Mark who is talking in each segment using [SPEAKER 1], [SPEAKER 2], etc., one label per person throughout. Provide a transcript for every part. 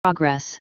[SPEAKER 1] Progress.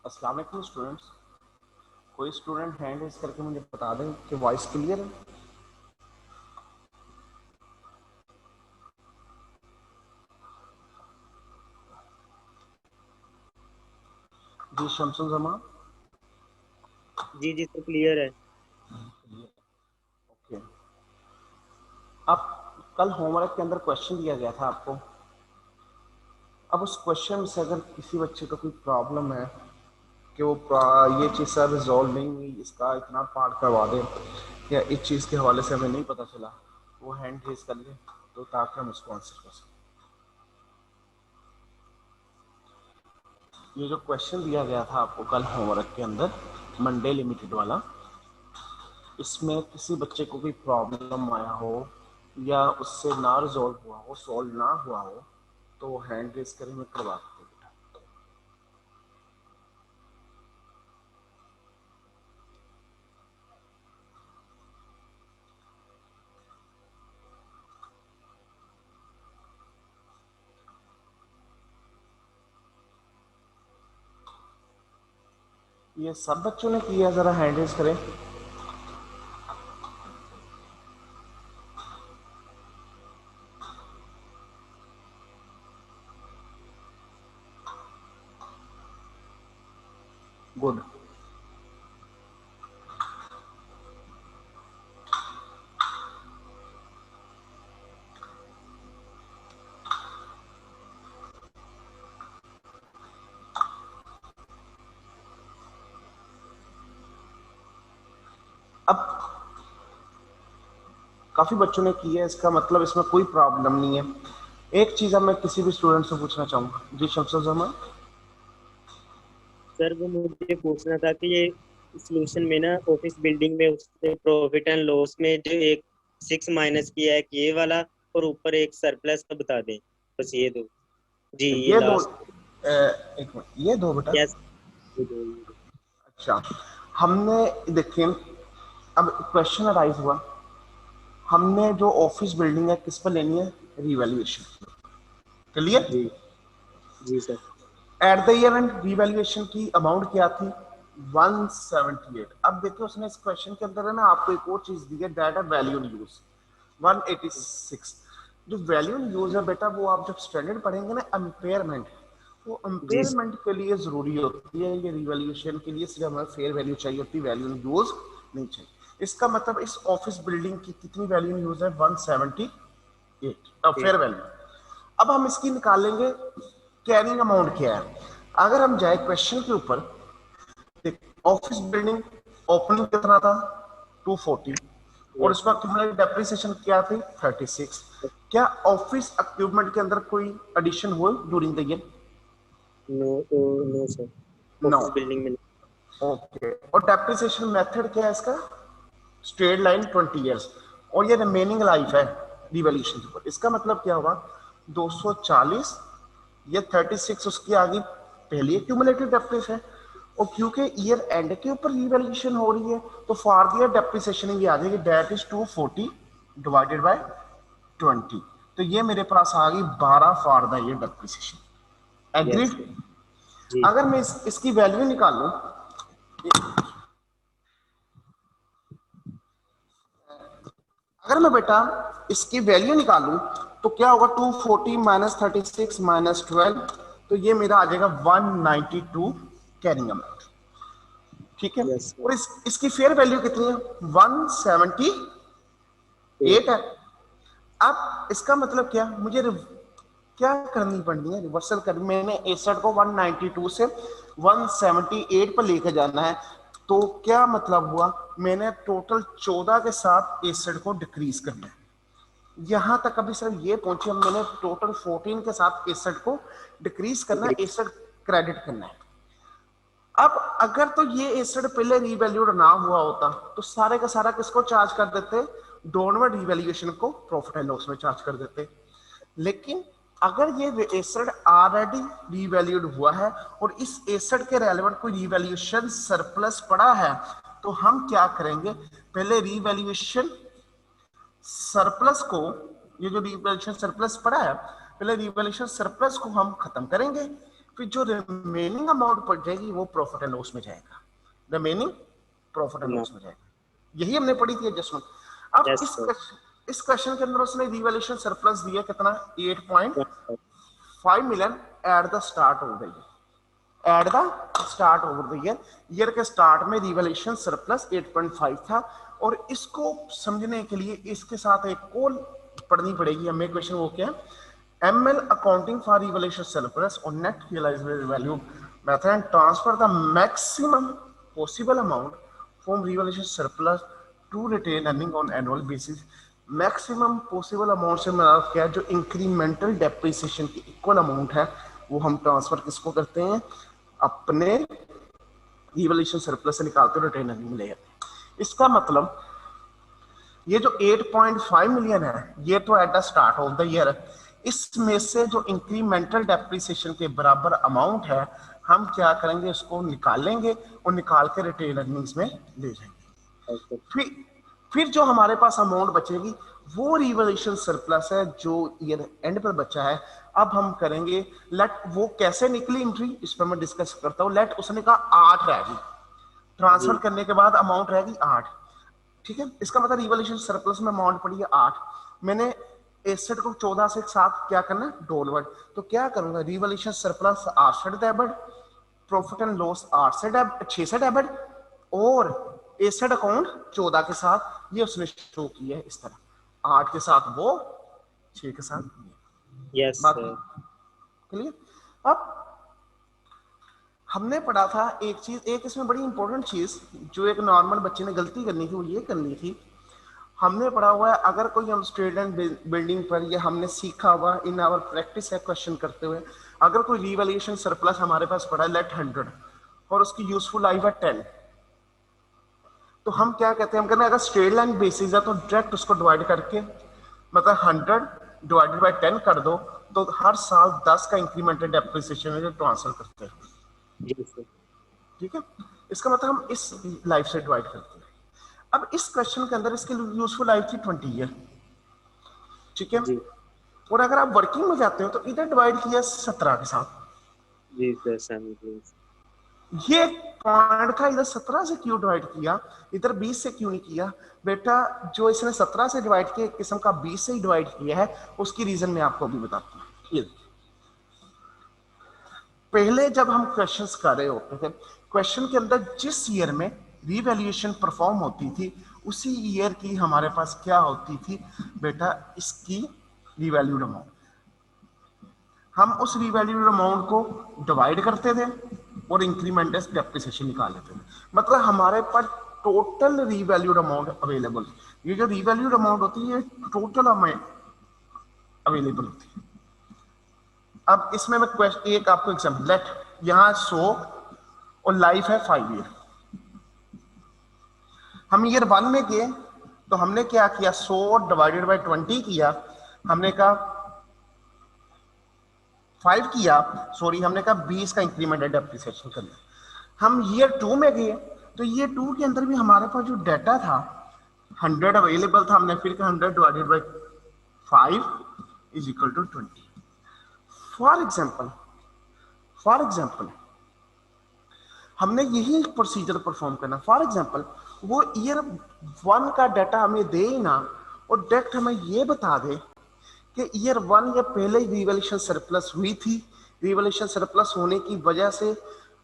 [SPEAKER 2] अस्सलाम वालेकुम students. कोई स्टूडेंट हैंड रेज करके मुझे बता दें कि वॉइस क्लियर है। जी शमसुल जमान।
[SPEAKER 3] जी जी तो क्लियर है।
[SPEAKER 2] ओके, अब कल होमवर्क के अंदर क्वेश्चन दिया गया था आपको। अब उस क्वेश्चन से अगर किसी बच्चे को कोई प्रॉब्लम है कि वो ये चीज़ सर रिजॉल्व नहीं हुई, इसका इतना पार्ट करवा दें, या इस चीज़ के हवाले से हमें नहीं पता चला, वो हैंड रेज कर ले तो ताकि हम उसको आंसर कर सकें। ये जो क्वेश्चन दिया गया था आपको कल होमवर्क के अंदर, मंडे लिमिटेड वाला, इसमें किसी बच्चे को कोई प्रॉब्लम आया हो या उससे ना रिजॉल्व हुआ हो, सॉल्व ना हुआ हो, तो वो हैंड रेज करें, मैं करवा सकते बेटा। ये सब बच्चों ने किया, जरा हैंड रेज करें। गुड। अब काफी बच्चों ने किया, इसका मतलब इसमें कोई प्रॉब्लम नहीं है। एक चीज अब मैं किसी भी स्टूडेंट से पूछना चाहूंगा। जी शमसुल जमान।
[SPEAKER 3] सर वो मुझे पूछना था कि ये सॉल्यूशन में ना ऑफिस बिल्डिंग में उसने प्रॉफिट एंड लॉस में जो एक 6 माइनस किया है ये वाला, और ऊपर एक सरप्लस का बता दें। बस ये दो। जी ये
[SPEAKER 2] ये दो,
[SPEAKER 3] लास्ट।
[SPEAKER 2] एक मिनट, ये दो बेटा।
[SPEAKER 3] यस। ये दो ये दो।
[SPEAKER 2] अच्छा, हमने देखिए, अब क्वेश्चन अराइज हुआ, हमने जो ऑफिस बिल्डिंग है किस पर लेनी है, रिवैल्यूएशन। क्लियर।
[SPEAKER 3] जी जी sir.
[SPEAKER 2] At the year end revaluation की अमाउंट क्या थी, 178। अब देखिए उसने इस क्वेश्चन के अंदर है ना आपको एक और चीज दी है, दैट है वैल्यू इन यूज, 186। जो वैल्यू इन यूज है बेटा, वो आप जब स्टैंडर्ड पढ़ेंगे ना, अंपेयरमेंट, वो
[SPEAKER 3] जी सर।
[SPEAKER 2] अंपेयरमेंट के लिए जरूरी होती है। ये रिवैल्यूएशन के लिए सिर्फ हमें फेयर वैल्यू चाहिए होती है, वैल्यू इन यूज नहीं चाहिए। इसका मतलब इस ऑफिस बिल्डिंग की कितनी वैल्यू इन यूज है, 178
[SPEAKER 3] जी
[SPEAKER 2] फेयर वैल्यू। अब हम इसकी निकालेंगे कैरिंग अमाउंट क्या है। अगर हम जाए क्वेश्चन के ऊपर, ऑफिस बिल्डिंग ओपनिंग कितना था 240 और
[SPEAKER 3] यस
[SPEAKER 2] इसका क्यूमुलेटिव डेप्रिसिएशन क्या थी 36। क्या ऑफिस इक्विपमेंट के अंदर कोई एडिशन हुई during the year?
[SPEAKER 3] No no sir,
[SPEAKER 2] no.
[SPEAKER 3] Office building में
[SPEAKER 2] ओके, और डेप्रिसिएशन मेथड क्या है इसका? स्ट्रेट लाइन 20 इयर्स, और ये रिमेनिंग लाइफ है रिवैल्यूएशन के ऊपर। इसका मतलब क्या हुआ 240, ये 36 उसकी आगे पहली क्यूमुलेटिव डेप्रिस है, और क्योंकि ईयर एंड के ऊपर रिवैल्यूएशन हो रही है तो फॉर द ईयर डेप्रिसिएशन भी आ जाएगी, दैट इज 240 डिवाइडेड बाय 20। तो ये मेरे पास आ गई 12 for the year depreciation.
[SPEAKER 3] Yes
[SPEAKER 2] agreed?
[SPEAKER 3] जी
[SPEAKER 2] अगर मैं इसकी वैल्यू निकालूं, अगर मैं बेटा इसकी वैल्यू निकालूं तो क्या होगा 240 माइनस 36 माइनस 12, तो ये मेरा आ जाएगा 192 कैरिंग अमाउंट। ठीक है,
[SPEAKER 3] यस
[SPEAKER 2] और इसकी फेयर वैल्यू कितनी है 178 है। अब इसका मतलब क्या, मुझे क्या करनी पड़नी है, रिवर्सल कर, मैंने एसेट को 192 से 178 पर लेकर जाना है। तो क्या मतलब हुआ, मैंने टोटल 14 के साथ एसेट को डिक्रीज करना है। यहां तक अभी सर ये पहुंचे, मैंने टोटल 14 के साथ एसेट को डिक्रीज करना है, एसेट क्रेडिट करना है। अब अगर तो ये एसेट पहले रीवैल्यूड ना हुआ होता तो सारे का सारा किसको चार्ज कर देते, डाउनवर्ड रीवैल्यूएशन को प्रॉफिट एंड लॉस में चार्ज कर देते। लेकिन अगर ये एसेट ऑलरेडी रीवैल्यूड हुआ है और इस एसेट के रेलेवेंट कोई रीवैल्यूएशन सरप्लस पड़ा है, तो हम क्या करेंगे, पहले रीवैल्यूएशन सरप्लस को, ये जो रिवैल्यूएशन सरप्लस पड़ा है, पहले रिवैल्यूएशन सरप्लस को हम खत्म करेंगे, फिर जो रिमेनिंग अमाउंट पड़ जाएगी वो प्रॉफिट एंड लॉस में जाएगा, रिमेनिंग प्रॉफिट एंड लॉस में जाएगा। यही हमने पढ़ी थी एडजस्टमेंट। अब
[SPEAKER 3] यस सर
[SPEAKER 2] इस क्वेश्चन के अंदर उसने रिवैल्यूएशन सरप्लस दिया कितना 8.5 million at the start of the year, at the start over the year, year के स्टार्ट में रिवैल्यूएशन सरप्लस 8.5 था। और इसको समझने के लिए इसके साथ एक और पढ़नी पड़ेगी हमें क्वेश्चन, वो क्या है, ML accounting for revaluation surplus और net realised value method and transfer the maximum possible amount from revaluation surplus to retain earning on annual basis. Maximum possible amount से मेरा क्या है, जो इंक्रीमेंटल डेप्रिसिएशन की इक्वल अमाउंट है वो हम ट्रांसफर किसको करते हैं, अपने रिवैल्यूएशन सरप्लस से निकालते हुए रिटेन अर्निंग में ले जाते हैं। इसका मतलब ये जो 8.5 मिलियन है ये तो at the start of the year, इसमें से जो इंक्रीमेंटल डेप्रिसिएशन के बराबर अमाउंट है हम क्या करेंगे, इसको निकालेंगे और निकाल के रिटेन अर्निंग्स में ले जाएंगे। फिर जो हमारे पास अमाउंट बचेगी वो रिवैल्यूएशन सरप्लस है जो ईयर एंड पर बचा है। अब हम करेंगे लेट, वो कैसे निकली एंट्री इस पर मैं डिस्कस करता हूँ। लेट उसने कहा 8 रहेगी, ट्रांसफर
[SPEAKER 3] जी
[SPEAKER 2] करने के बाद अमाउंट रहेगी 8। ठीक है, इसका मतलब रिवैल्यूएशन सरप्लस में अमाउंट पड़ी है 8, मैंने एसेट को 14 से साथ क्या करना है डोलवर्ड, तो क्या करूंगा रिवैल्यूएशन सरप्लस 8 से डेबिट, प्रॉफिट एंड लॉस 8 से 6 से डेबिट, और एसेट अकाउंट 14 के साथ, ये उसने शो किया है इस तरह, 8 के साथ वो, 6 के साथ ये।
[SPEAKER 3] यस
[SPEAKER 2] बात
[SPEAKER 3] सर
[SPEAKER 2] क्लियर? अब हमने पढ़ा था एक चीज, एक इसमें बड़ी इंपॉर्टेंट चीज जो एक नॉर्मल बच्चे ने गलती करनी थी वो ये करनी थी, हमने पढ़ा हुआ है अगर कोई हम स्ट्रेट एंड बिल्डिंग पर, ये हमने सीखा हुआ इन आवर प्रैक्टिस है क्वेश्चन करते हुए, अगर कोई रिवैल्यूएशन सरप्लस हमारे पास पड़ा है लेट 100 और उसकी यूजफुल लाइफ है 10, तो हम क्या कहते हैं, हम कहते हैं अगर स्ट्रेट लाइन बेसिस है तो डायरेक्ट उसको डिवाइड करके, मतलब 100 डिवाइडेड बाय 10 कर दो, तो हर साल 10 का इंक्रीमेंटल डेप्रिसिएशन में ट्रांसफर करते हैं।
[SPEAKER 3] जी सर
[SPEAKER 2] ठीक है, इसका मतलब हम इस लाइफ से डिवाइड करते हैं। अब इस क्वेश्चन के अंदर इसकी यूजफुल लाइफ थी 20 ईयर। ठीक है,
[SPEAKER 3] जी
[SPEAKER 2] और अगर आप वर्किंग में जाते हो तो इधर डिवाइड किया 17 के साथ।
[SPEAKER 3] जी सर समझ
[SPEAKER 2] ये पॉइंट था, इधर 17 से क्यों डिवाइड किया, इधर 20 से क्यों नहीं किया बेटा, जो इसने 17 से डिवाइड किया एक किस्म का 20 से ही डिवाइड किया है, उसकी रीजन मैं आपको अभी बताता हूँ। ये पहले जब हम क्वेश्चंस कर रहे होते थे, क्वेश्चन के अंदर जिस ईयर में रिवैल्यूएशन परफॉर्म होती थी उसी ईयर की हमारे पास क्या होती थी बेटा, इसकी रिवैल्यूड अमाउंट। हम उस रीवैल्यूड अमाउंट को डिवाइड करते थे और इंक्रीमेंट डेप्रिसिएशन निकाल लेते थे। मतलब हमारे पास टोटल रीवैल्यूड अमाउंट अवेलेबल, ये जो रीवैल्यूड अमाउंट होती है टोटल अमाउंट अवेलेबल होती है। अब इसमें मैं क्वेश्चन एक आपको एग्जाम्पल लेट, यहाँ 100 और लाइफ है 5 ईयर। हम ईयर 1 में गए तो हमने क्या किया, 100 डिवाइडेड बाई 20 किया, हमने कहा 5 किया, सॉरी हमने कहा 20 का इंक्रीमेंट डेप्रिसिएशन करना। हम ईयर 2 में गए तो ईयर 2 के अंदर भी हमारे पास जो डाटा था 100 अवेलेबल था, हमने फिर 100 divided by 5 is equal to 20। For example हमने यही प्रोसीजर परफॉर्म करना। फॉर एग्जाम्पल वो ईयर 1 का डाटा हमें दे ही ना और डायरेक्ट हमें ये बता दे कि ईयर 1 या पहले ही रिवैल्यूएशन सरप्लस हुई थी, रिवैल्यूएशन सरप्लस होने की वजह से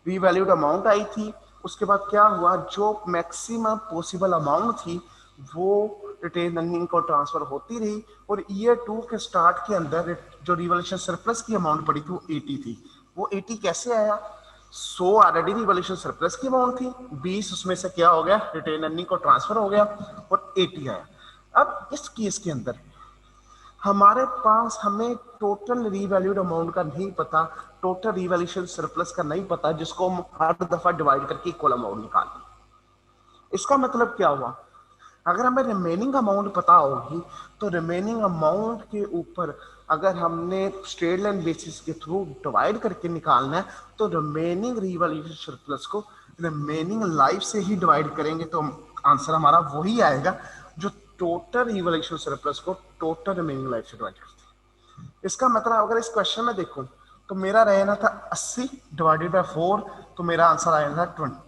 [SPEAKER 2] रीवैल्यूड अमाउंट आई थी, उसके बाद क्या हुआ, जो मैक्सिमम पॉसिबल अमाउंट थी वो रिटेन अर्निंग को ट्रांसफर होती रही और ईयर 2 के स्टार्ट के अंदर जो रिवैल्यूएशन सरप्लस की अमाउंट पड़ी थी वो 80 थी। वो 80 कैसे आया, 100 ऑलरेडी रिवैल्यूएशन सरप्लस की अमाउंट थी, 20 उसमें से क्या हो गया, रिटेन अर्निंग को ट्रांसफर हो गया और 80 आया। अब इस केस के अंदर हमारे पास हमें टोटल रीवैल्यूड अमाउंट का नहीं पता, टोटल रिवैल्यूएशन सरप्लस का नहीं पता, जिसको हम हर दफा डिवाइड करके इक्वल अमाउंट निकालें। इसका मतलब क्या हुआ, अगर हमें रिमेनिंग अमाउंट पता होगी तो रिमेनिंग अमाउंट के ऊपर अगर हमने स्ट्रेट लाइन बेसिस के थ्रू डिवाइड करके निकालना है तो रिमेनिंग रिवैल्यूएशन सरप्लस को रिमेनिंग लाइफ से ही डिवाइड करेंगे तो आंसर हमारा वही आएगा जो टोटल रिवैल्यूएशन सरप्लस को टोटल रिमेनिंग लाइफ से डिवाइड करते हैं। इसका मतलब अगर इस क्वेश्चन में देखूं तो मेरा रहना था 80 डिवाइडेड बाय 4, तो मेरा आंसर आया था 20।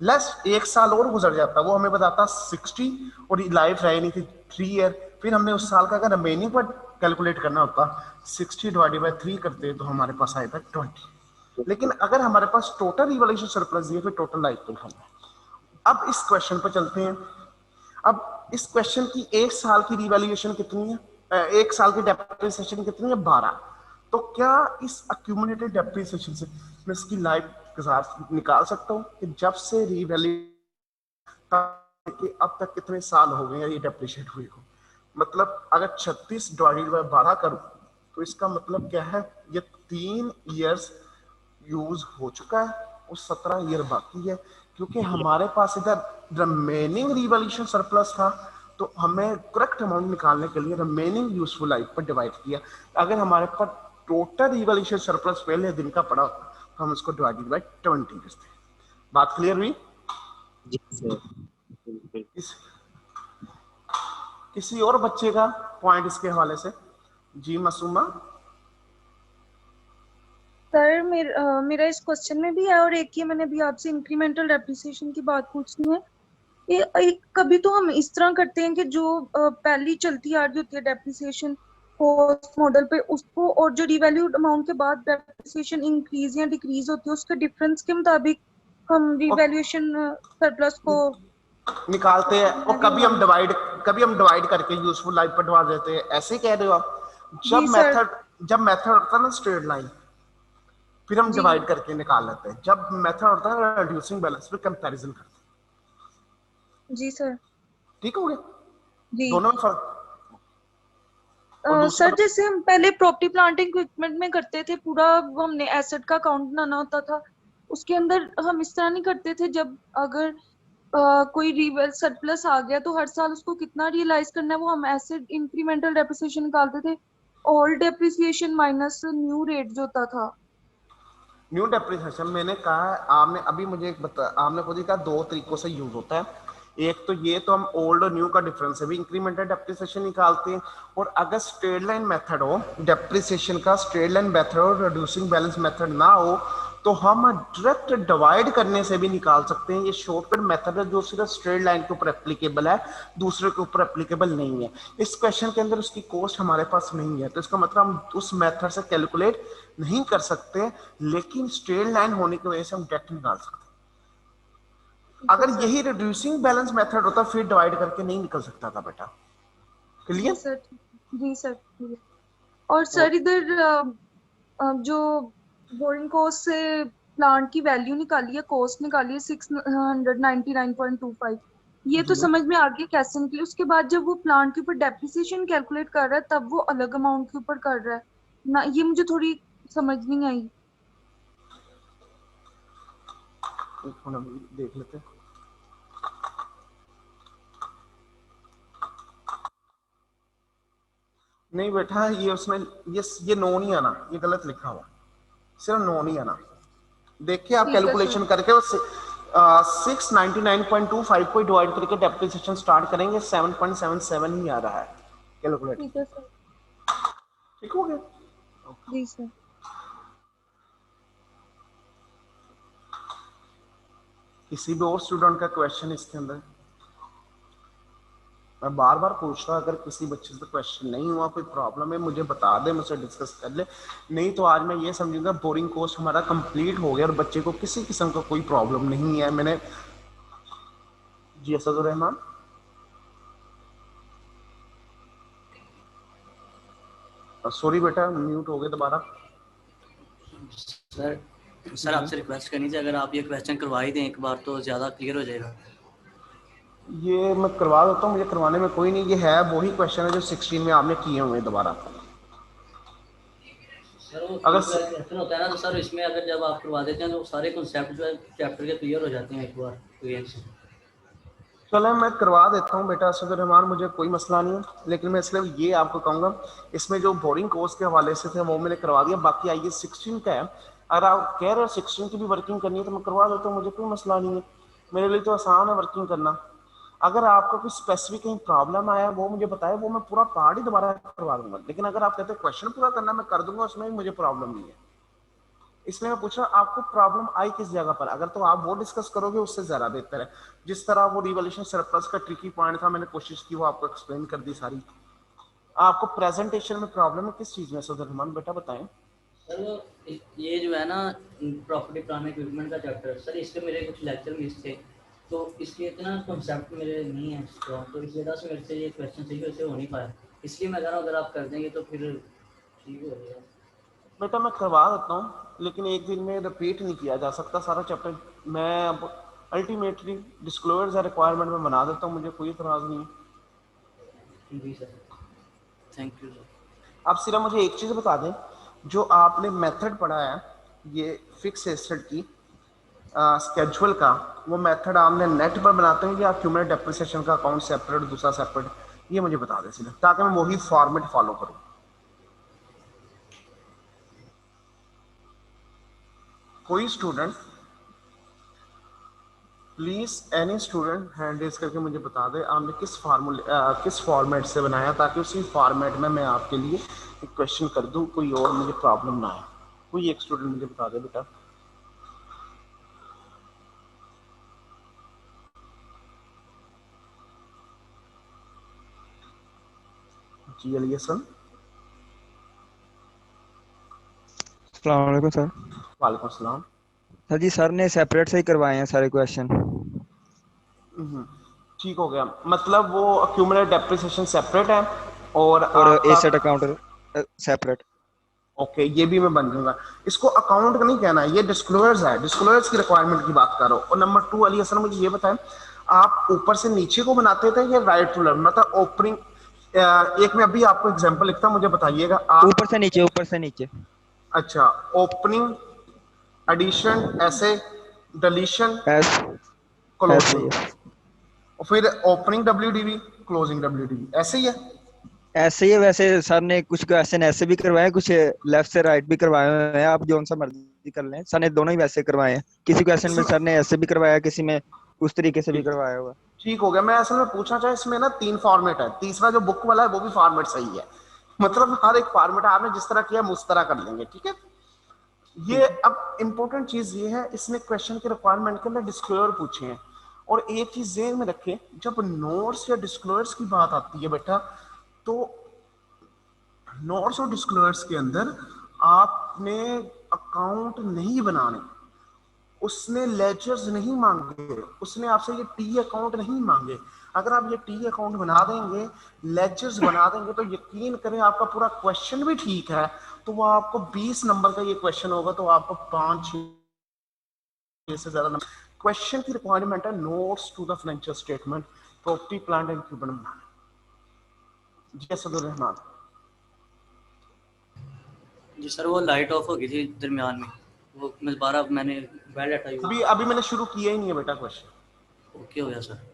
[SPEAKER 2] लेस एक साल और गुजर जाता, वो हमें बताता 60 और लाइफ रह नहीं थी 3 ईयर, फिर हमने उस साल का अगर रिमेनिंग पर कैलकुलेट करना होता 60 डिवाइडेड बाय 3 करते तो हमारे पास आया था 20। लेकिन अगर हमारे पास टोटल रिवैल्यूएशन सरप्लस दिए फिर टोटल लाइफ निकालना है। अब इस क्वेश्चन पर चलते हैं। अब इस क्वेश्चन की एक साल की रिवैल्यूएशन कितनी है, एक साल की डेप्रिसिएशन कितनी है, 12। तो क्या इस अक्यूमुलेटेड डेप्रिसिएशन से मैं इसकी लाइफ के साथ निकाल सकता हूँ कि जब से रिवैल्यू अब तक कितने साल हो गए ये डेप्रिशिएट हुए हो। मतलब अगर 36 डिवाइडेड बाय 12 करूं तो इसका मतलब क्या है, ये 3 ईयर्स यूज हो चुका है और 17 ईयर बाकी है, क्योंकि हमारे पास इधर रिमेनिंग रिवैल्यूएशन सरप्लस था तो हमें करेक्ट अमाउंट निकालने के लिए रिमेनिंग यूजफुल लाइफ पर डिवाइड किया। अगर हमारे पास टोटल रिवैल्यूएशन सरप्लस पहले दिन का पड़ा तो हम इसको डिवाइडेड बाय 20 करते हैं। बात क्लियर हुई?
[SPEAKER 3] जी सर, बिल्कुल।
[SPEAKER 2] किसी और बच्चे का पॉइंट इसके हवाले से? जी मासूमा।
[SPEAKER 1] सर मेरा इस क्वेश्चन में भी है और एक ही मैंने भी आपसे इंक्रीमेंटल डेप्रिसिएशन की बात पूछनी है। कभी तो हम इस तरह करते हैं कि जो पहली चलती आ रही होती है डेप्रिसिएशन कॉस्ट मॉडल पे उसको, और जो रिवैल्यूड अमाउंट के बाद डेप्रिसिएशन इंक्रीज या डिक्रीज होती है उसके डिफरेंस के मुताबिक हम रिवैल्यूएशन सरप्लस को
[SPEAKER 2] निकालते हैं और कभी हम डिवाइड करके यूजफुल लाइफ पर डिवाइड देते हैं, ऐसे कह रहे हो आप? जब मेथड होता है ना स्ट्रेट लाइन, फिर हम डिवाइड करके निकाल लेते हैं। जब मेथड होता है रिड्यूसिंग बैलेंस पे कंपैरिजन करते हैं।
[SPEAKER 1] जी सर।
[SPEAKER 2] ठीक हो गया?
[SPEAKER 1] जी
[SPEAKER 2] दोनों में फर्क।
[SPEAKER 1] सर जैसे हम पहले प्रॉपर्टी प्लांट इक्विपमेंट में करते थे, पूरा हमने एसेट का अकाउंट बनाना होता था, उसके अंदर हम इस तरह नहीं करते थे। जब अगर कोई रिवेल सरप्लस आ गया तो हर साल उसको कितना रियलाइज करना है वो हम एसेट इंक्रीमेंटल डेप्रिसिएशन निकालते थे, old depreciation minus new rate जो होता था।
[SPEAKER 2] न्यू डेप्रिसिएशन मैंने कहा, आपने अभी मुझे एक आपने खुद ही कहा 2 तरीकों से यूज होता है। एक तो ये तो हम ओल्ड और न्यू का डिफरेंस है भी इंक्रीमेंटल डेप्रिसिएशन निकालते हैं, और अगर स्ट्रेट लाइन मेथड हो डेप्रिसिएशन का, स्ट्रेट लाइन मेथड हो, रिड्यूसिंग बैलेंस मेथड ना हो तो हम डायरेक्ट डिवाइड करने से भी निकाल सकते हैं। ये शॉर्टकट मेथड है जो सिर्फ स्ट्रेट लाइन के ऊपर एप्लीकेबल है, दूसरे के ऊपर एप्लीकेबल नहीं है। इस क्वेश्चन के अंदर उसकी कॉस्ट हमारे पास नहीं है तो इसका मतलब हम उस मेथड से कैलकुलेट नहीं कर सकते, लेकिन स्ट्रेट लाइन होने की वजह से हम डायरेक्ट निकाल सकते हैं। अगर यही रिड्यूसिंग बैलेंस मेथड होता फिर डिवाइड करके नहीं निकल सकता था बेटा। क्लियर?
[SPEAKER 1] जी सर। जी सर। और सर इधर जो बोरिंग कॉस्ट से प्लांट की वैल्यू निकाली है, कॉस्ट निकाली है 699.25, ये तो
[SPEAKER 2] जी
[SPEAKER 1] समझ में आ गया कैसे निकली। उसके बाद जब वो प्लांट के ऊपर डेप्रिसिएशन कैलकुलेट कर रहा है तब वो अलग अमाउंट के ऊपर कर रहा है ना, ये मुझे थोड़ी समझ नहीं आई।
[SPEAKER 2] एक मिनट देख लेते हैं। नहीं बेटा, ये उसमें ये नो नहीं आना, ये गलत लिखा हुआ, सिर्फ नो नहीं आना। देखिए आप
[SPEAKER 1] ठीक है सर।
[SPEAKER 2] कैलकुलेशन करके 699.25 को डिवाइड करके डेप्रिसिएशन स्टार्ट करेंगे, 7.77 ही आ रहा है कैलकुलेट।
[SPEAKER 1] ठीक है सर।
[SPEAKER 2] ठीक हो गया।
[SPEAKER 1] जी सर।
[SPEAKER 2] किसी भी और स्टूडेंट का क्वेश्चन इसके अंदर? मैं बार बार पूछ रहा हूँ, अगर किसी बच्चे से क्वेश्चन नहीं हुआ, कोई प्रॉब्लम है, मुझे बता दे, मुझसे डिस्कस कर ले। नहीं तो आज मैं ये समझूंगा बोरिंग कोर्स हमारा कंप्लीट हो गया और बच्चे को किसी किस्म का कोई प्रॉब्लम नहीं है। मैंने जी असदुर रहमान, सॉरी बेटा म्यूट हो गए दोबारा।
[SPEAKER 4] सर आपसे रिक्वेस्ट करनी थी, अगर आप ये क्वेश्चन करवा ही दें एक बार तो ज़्यादा क्लियर हो जाएगा।
[SPEAKER 2] ये मैं करवा देता हूँ, मुझे करवाने में कोई नहीं, ये है वही क्वेश्चन है जो 16 में आपने किए हुए हैं दोबारा।
[SPEAKER 4] सर वो
[SPEAKER 2] अगर
[SPEAKER 4] क्वेश्चन होता है ना, तो सर इसमें अगर जब आप करवा देते हैं तो सारे कॉन्सेप्ट जो है चैप्टर के क्लियर हो जाते हैं एक बार क्लियर से।
[SPEAKER 2] चलो मैं करवा देता हूँ बेटा असदुर रहमान, मुझे कोई मसला नहीं है, लेकिन मैं इसलिए ये आपको कहूँगा, इसमें जो बोरिंग कोर्स के हवाले से थे वो मैंने करवा दिया। बाकी आइए 16 का है, अगर आप कह रहे हो 16 की भी वर्किंग करनी है तो मैं करवा देता हूँ, मुझे कोई मसला नहीं है, मेरे लिए तो आसान है वर्किंग करना। अगर आपका कोई स्पेसिफिक कहीं प्रॉब्लम आया वो मुझे बताए, वो मैं पूरा पार्ट ही दोबारा करवा दूंगा। लेकिन अगर आप कहते हैं क्वेश्चन पूरा करना मैं कर दूंगा, उसमें भी मुझे प्रॉब्लम नहीं है। इसलिए मैं पूछ रहा हूँ आपको प्रॉब्लम आई किस जगह पर, अगर तो आप वो डिस्कस करोगे उससे ज्यादा बेहतर है। जिस तरह वो रिवॉल्यूशन सरप्लस का ट्रिकी पॉइंट था, मैंने कोशिश की वो आपको एक्सप्लेन कर दी सारी। आपको प्रेजेंटेशन में प्रॉब्लम है किस चीज में सदर रहमान बेटा बताएं।
[SPEAKER 4] सर वो ये जो है ना प्रॉपर्टी प्लान इक्विपमेंट का चैप्टर, सर इसके मेरे कुछ लेक्चर मिस थे, तो इसलिए इतना कॉन्सेप्ट मेरे नहीं है स्ट्रॉन्ग, तो इस वजह से मेरे से ये क्वेश्चन सही वैसे हो नहीं पाया। इसलिए मैं कह रहा हूँ अगर आप कर देंगे तो फिर ठीक हो जाएगा।
[SPEAKER 2] बेटा मैं करवा देता हूँ, लेकिन एक दिन में रिपीट नहीं किया जा सकता सारा चैप्टर। मैं अब अल्टीमेटली डिस्क्लोजर या रिक्वायरमेंट में बना देता हूँ, मुझे कोई इतराज नहीं है।
[SPEAKER 4] जी सर, थैंक यू सर।
[SPEAKER 2] आप सिर्फ मुझे एक चीज बता दें, जो आपने मेथड पढ़ा है ये फिक्स एसेट की स्केड्यूल का, वो मेथड आपने नेट पर बनाते हैं या क्यूमुलेटिव डेप्रिसिएशन का अकाउंट सेपरेट दूसरा सेपरेट, ये मुझे बता दें सिर्फ, ताकि मैं वही फॉर्मेट फॉलो करूं। कोई student please, any student hand raise करके मुझे बता दे आपने किस फॉर्मेट से बनाया, ताकि उसी फॉर्मेट में मैं आपके लिए एक क्वेश्चन कर दूं, कोई और मुझे प्रॉब्लम ना आए। कोई एक स्टूडेंट मुझे बता दे बेटा। जी अली हसन।
[SPEAKER 5] अस्सलाम वालेकुम सर।
[SPEAKER 2] वालेकुम सलाम।
[SPEAKER 5] सर जी सर ने सेपरेट से ही करवाए हैं सारे क्वेश्चन।
[SPEAKER 2] ठीक हो गया, मतलब वो अक्यूमुलेटेड डेप्रिसिएशन सेपरेट है और
[SPEAKER 5] एसेट
[SPEAKER 2] आपका
[SPEAKER 5] अकाउंट सेपरेट।
[SPEAKER 2] ओके, ये भी मैं बन दूंगा। इसको अकाउंट का नहीं कहना है, ये डिस्क्लोजर्स है, डिस्क्लोजर्स की रिक्वायरमेंट की बात करो। और नंबर 2 अली हसन मुझे ये बताएं, आप ऊपर से नीचे को बनाते थे या राइट टू लेफ्ट, मतलब ओपनिंग? एक मैं अभी आपको एग्जांपल लिखता हूं, मुझे बताइएगा आप।
[SPEAKER 5] ऊपर से नीचे, ऊपर से नीचे।
[SPEAKER 2] अच्छा, ओपनिंग, एडिशन, ऐसे, डिलीशन,
[SPEAKER 5] एस ऐसे ही
[SPEAKER 2] क्लोजिंग,
[SPEAKER 5] है।
[SPEAKER 2] और फिर ओपनिंग डब्ल्यूडीवी, क्लोजिंग डब्ल्यूडीवी, ऐसे ही है।
[SPEAKER 5] ऐसे ही है। वैसे सर ने कुछ क्वेश्चन ऐसे भी करवाए हैं, कुछ लेफ्ट से राइट भी करवाए हुए हैं, आप जो सा मर्जी कर लें। सर ने दोनों ही वैसे करवाए हैं। किसी क्वेश्चन में
[SPEAKER 2] इसमें
[SPEAKER 5] सर ने ऐसे भी करवाया, किसी में उस तरीके से भी करवाया हुआ।
[SPEAKER 2] ठीक हो गया। मैं असल में पूछना चाहे, इसमें ना 3 फॉर्मेट है, तीसरा जो बुक वाला है वो भी फॉर्मेट सही है, मतलब हर एक फॉर्मेट आपने जिस तरह किया हम उस तरह कर लेंगे, ठीक है। ये अब इंपॉर्टेंट चीज ये है, इसने क्वेश्चन के रिक्वायरमेंट के अंदर डिस्क्लोजर पूछे हैं। और एक चीज ध्यान में रखें, जब नोट्स या डिस्क्लोजर्स की बात आती है बेटा, तो नोट्स और डिस्क्लोजर्स के अंदर आपने अकाउंट नहीं बनाने, उसने लेजर्स नहीं मांगे, उसने आपसे ये टी अकाउंट नहीं मांगे। अगर आप ये टी अकाउंट बना देंगे, लेजर्स बना देंगे, तो यकीन करें आपका पूरा क्वेश्चन भी ठीक है तो वो आपको 20 नंबर का ये क्वेश्चन होगा, तो आपको 5-6 से ज्यादा नंबर। क्वेश्चन की रिक्वायरमेंट है notes to the financial statement, property plant and equipment बनाना। जी असदुर रहमान।
[SPEAKER 4] जी सर, वो लाइट ऑफ हो गई थी दरमियान में, वो मैं दोबारा मैंने बैठ डाटा यूज
[SPEAKER 2] अभी मैंने शुरू किया ही नहीं है बेटा क्वेश्चन।
[SPEAKER 4] ओके हो गया सर।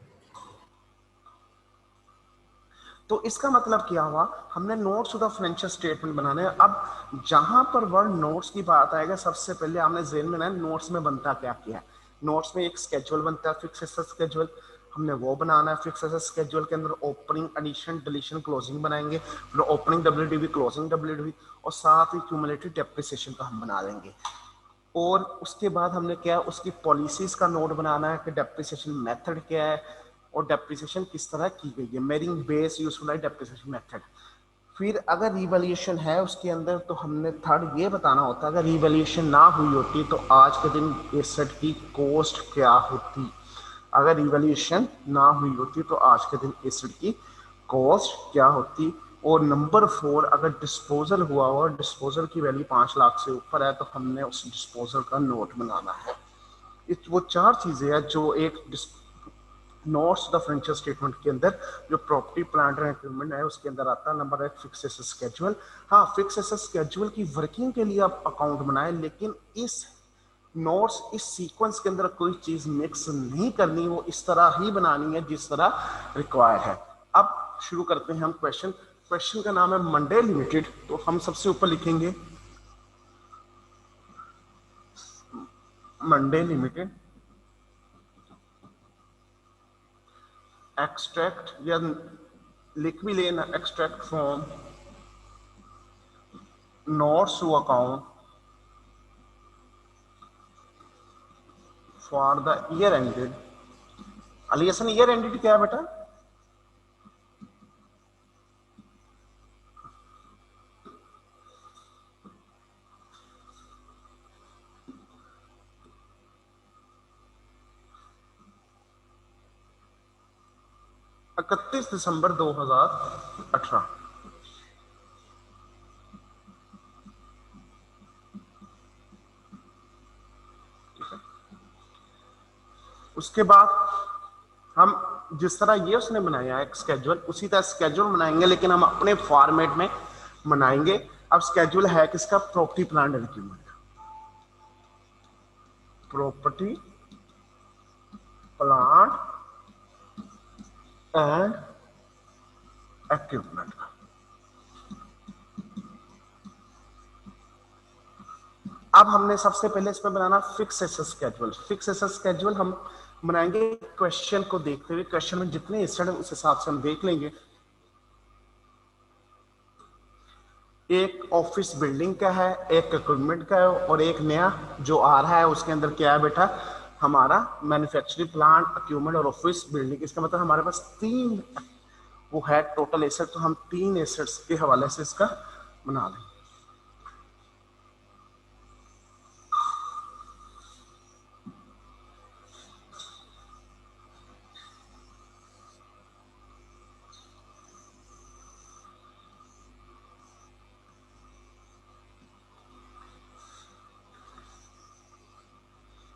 [SPEAKER 2] तो इसका मतलब क्या हुआ, हमने notes to the financial statement बनाने हैं। अब जहां पर वर्ड नोट्स की बात आएगा, सबसे पहले हमने जेन में ना नोट्स में बनता क्या क्या है। नोट्स में एक स्केड्यूल बनता है, फिक्स एसेट स्केड्यूल, हमने वो बनाना है। फिक्स एसेट स्केड्यूल के अंदर ओपनिंग, एडिशन, डिलीशन, क्लोजिंग बनाएंगे, फिर ओपनिंग डब्ल्यूडीवी, क्लोजिंग डब्ल्यूडीवी, और साथ ही क्यूमुलेटिव डेप्रिसिएशन का हम बना देंगे। और उसके बाद हमने क्या, उसकी पॉलिसीज का नोट बनाना है कि डेप्रिसिएशन मेथड क्या है और डेप्रिसिएशन किस तरह की गई है, marrying base useful depreciation method. फिर अगर रिवैल्यूएशन है उसके अंदर, तो हमने थर्ड ये बताना होता है, अगर रिवैल्यूएशन ना हुई होती तो आज के दिन एसेट की कॉस्ट क्या होती। अगर रिवैल्यूएशन ना हुई होती तो आज के दिन एसेट की कॉस्ट क्या होती। और नंबर 4, अगर डिस्पोजल हुआ हो, डिस्पोजल की वैल्यू 5 लाख से ऊपर है, तो हमने उस डिस्पोजल का नोट बनाना है। वो 4 चीजें हैं जो एक नोट्स द फाइनेंशियल स्टेटमेंट के अंदर, जो प्रॉपर्टी प्लांट एंड इक्विपमेंट है उसके अंदर आता है। Number 1 fix asset schedule. हाँ, फिक्स एसेट स्केड्यूल की वर्किंग के लिए आप अकाउंट बनाए, लेकिन इस नोट्स, इस सीक्वेंस के अंदर कोई चीज मिक्स नहीं करनी, वो इस तरह ही बनानी है जिस तरह रिक्वायर है। अब शुरू करते हैं हम क्वेश्चन। क्वेश्चन का नाम है मंडे लिमिटेड, तो हम सबसे ऊपर लिखेंगे मंडे लिमिटेड एक्सट्रैक्ट, या लिख भी लेना, extract from notes to account for the year ended. Ali Hasan, year ended क्या है बेटा? दिसंबर 2018। उसके बाद हम जिस तरह ये उसने बनाया है स्केड्यूल, उसी तरह स्केड्यूल बनाएंगे, लेकिन हम अपने फॉर्मेट में बनाएंगे। अब स्केड्यूल है किसका? Property plant and equipment. Property plant and equipment. अब हमने सबसे पहले इसमें बनाना fix asset schedule. Fix asset schedule हम बनाएंगे क्वेश्चन को देखते हुए, क्वेश्चन में जितने एसेट है उस हिसाब से हम देख लेंगे। एक ऑफिस बिल्डिंग का है, एक इक्विपमेंट का है, और एक नया जो आ रहा है उसके अंदर क्या है बेटा, हमारा मैन्युफैक्चरिंग प्लांट, इक्विपमेंट और ऑफिस बिल्डिंग। इसका मतलब हमारे पास 3 वो है टोटल एसेट, तो हम 3 एसेट्स के हवाले से इसका बना लेंगे।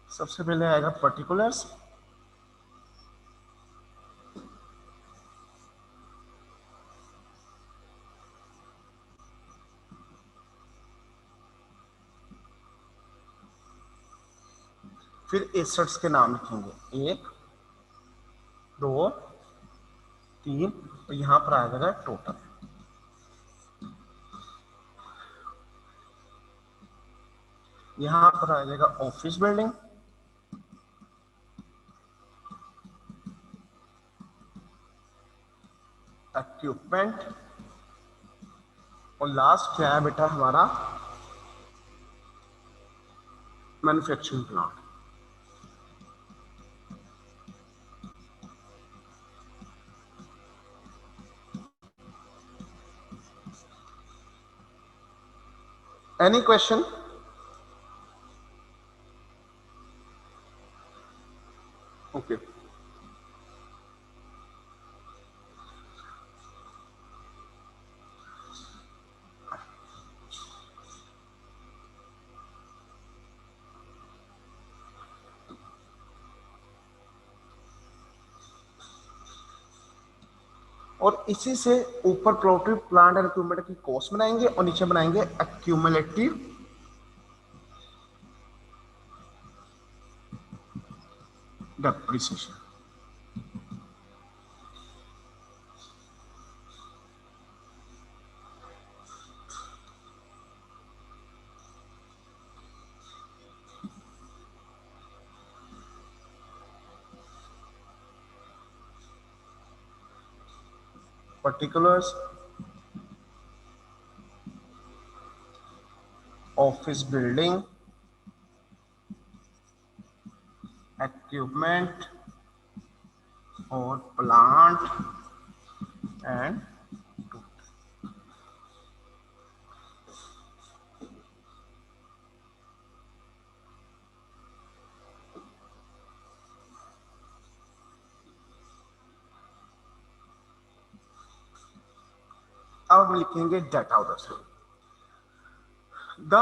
[SPEAKER 2] सबसे पहले आएगा पर्टिकुलर्स, फिर एसेट्स के नाम लिखेंगे 1 2 3, और यहां पर आ जाएगा टोटल। यहां पर आ जाएगा ऑफिस बिल्डिंग, इक्विपमेंट, और लास्ट क्या है बेटा हमारा, manufacturing plant. Any question? Okay. और इसी से ऊपर प्रॉपर्टी प्लांट एंड इक्विपमेंट की कॉस्ट बनाएंगे और नीचे बनाएंगे accumulative depreciation. particulars office building equipment or plant and अब हम लिखेंगे डाटा उधर से। The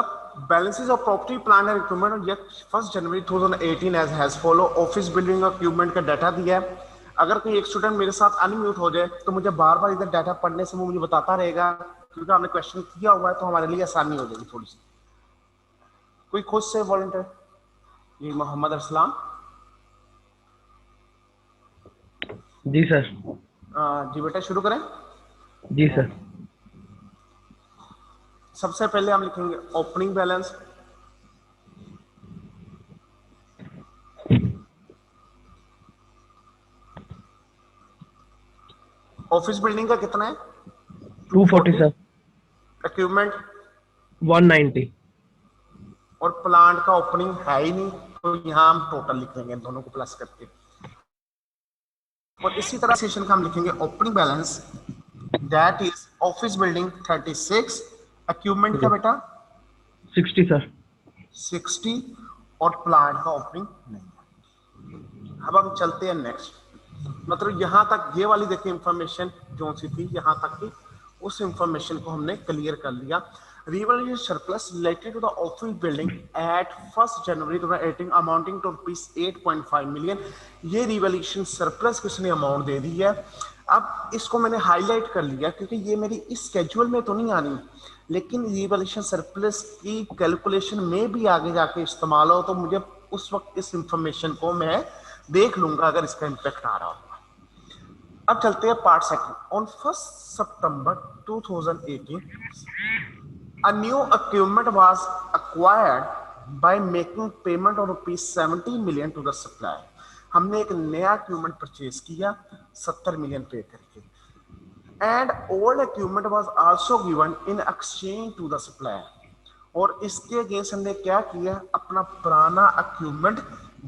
[SPEAKER 2] balances of property, plant and equipment yet 1st January 2018 as follow। Office building और इक्विपमेंट का डाटा दिया है। अगर कोई एक स्टूडेंट मेरे साथ अनम्यूट हो जाए तो मुझे बार बार इधर डाटा पढ़ने से वो मुझे बताता रहेगा, क्योंकि हमने क्वेश्चन किया हुआ है तो हमारे लिए आसानी हो जाएगी थोड़ी सी। कोई खुद से वॉलंटियर? ये मोहम्मद अरसलान।
[SPEAKER 6] जी सर।
[SPEAKER 2] जी बेटा शुरू करें।
[SPEAKER 6] जी सर।
[SPEAKER 2] सबसे पहले हम लिखेंगे ओपनिंग बैलेंस। ऑफिस बिल्डिंग का कितना है?
[SPEAKER 6] 240 सर।
[SPEAKER 2] इक्विपमेंट
[SPEAKER 6] 190
[SPEAKER 2] और प्लांट का ओपनिंग है ही नहीं, तो यहाँ हम टोटल लिख देंगे दोनों को प्लस करके। और इसी तरह सेशन का हम लिखेंगे opening balance that is office building 36, equipment का बेटा
[SPEAKER 6] 60 सर।
[SPEAKER 2] 60 और प्लांट का ओपनिंग नहीं। अब हम चलते हैं नेक्स्ट। मतलब यहाँ तक ये वाली देखिए इंफॉर्मेशन जो सी थी यहाँ तक की, उस इंफॉर्मेशन को हमने क्लियर कर लिया। Revaluation surplus related to the office building at 1st January 2018 amounting to ₹8.5 million. ये रिवैल्यूएशन सरप्लस किसने अमाउंट दे दी है। अब इसको मैंने हाईलाइट कर लिया क्योंकि ये मेरी इस स्केड्यूल में तो नहीं आनी, लेकिन रिवैल्यूएशन सरप्लस की कैलकुलेशन में भी आगे जाके इस्तेमाल हो तो मुझे उस वक्त इस इंफॉर्मेशन को मैं देख लूंगा अगर इसका इम्पैक्ट आ रहा होगा। अब चलते हैं part second. On 1st September 2018 a new equipment was acquired by making payment of ₹70 million to the supplier। हमने एक नया इक्विपमेंट परचेज किया 70 मिलियन पे करके। And old equipment was also given in exchange to the supplier. और इसके against हमने क्या किया, अपना पुराना इक्विपमेंट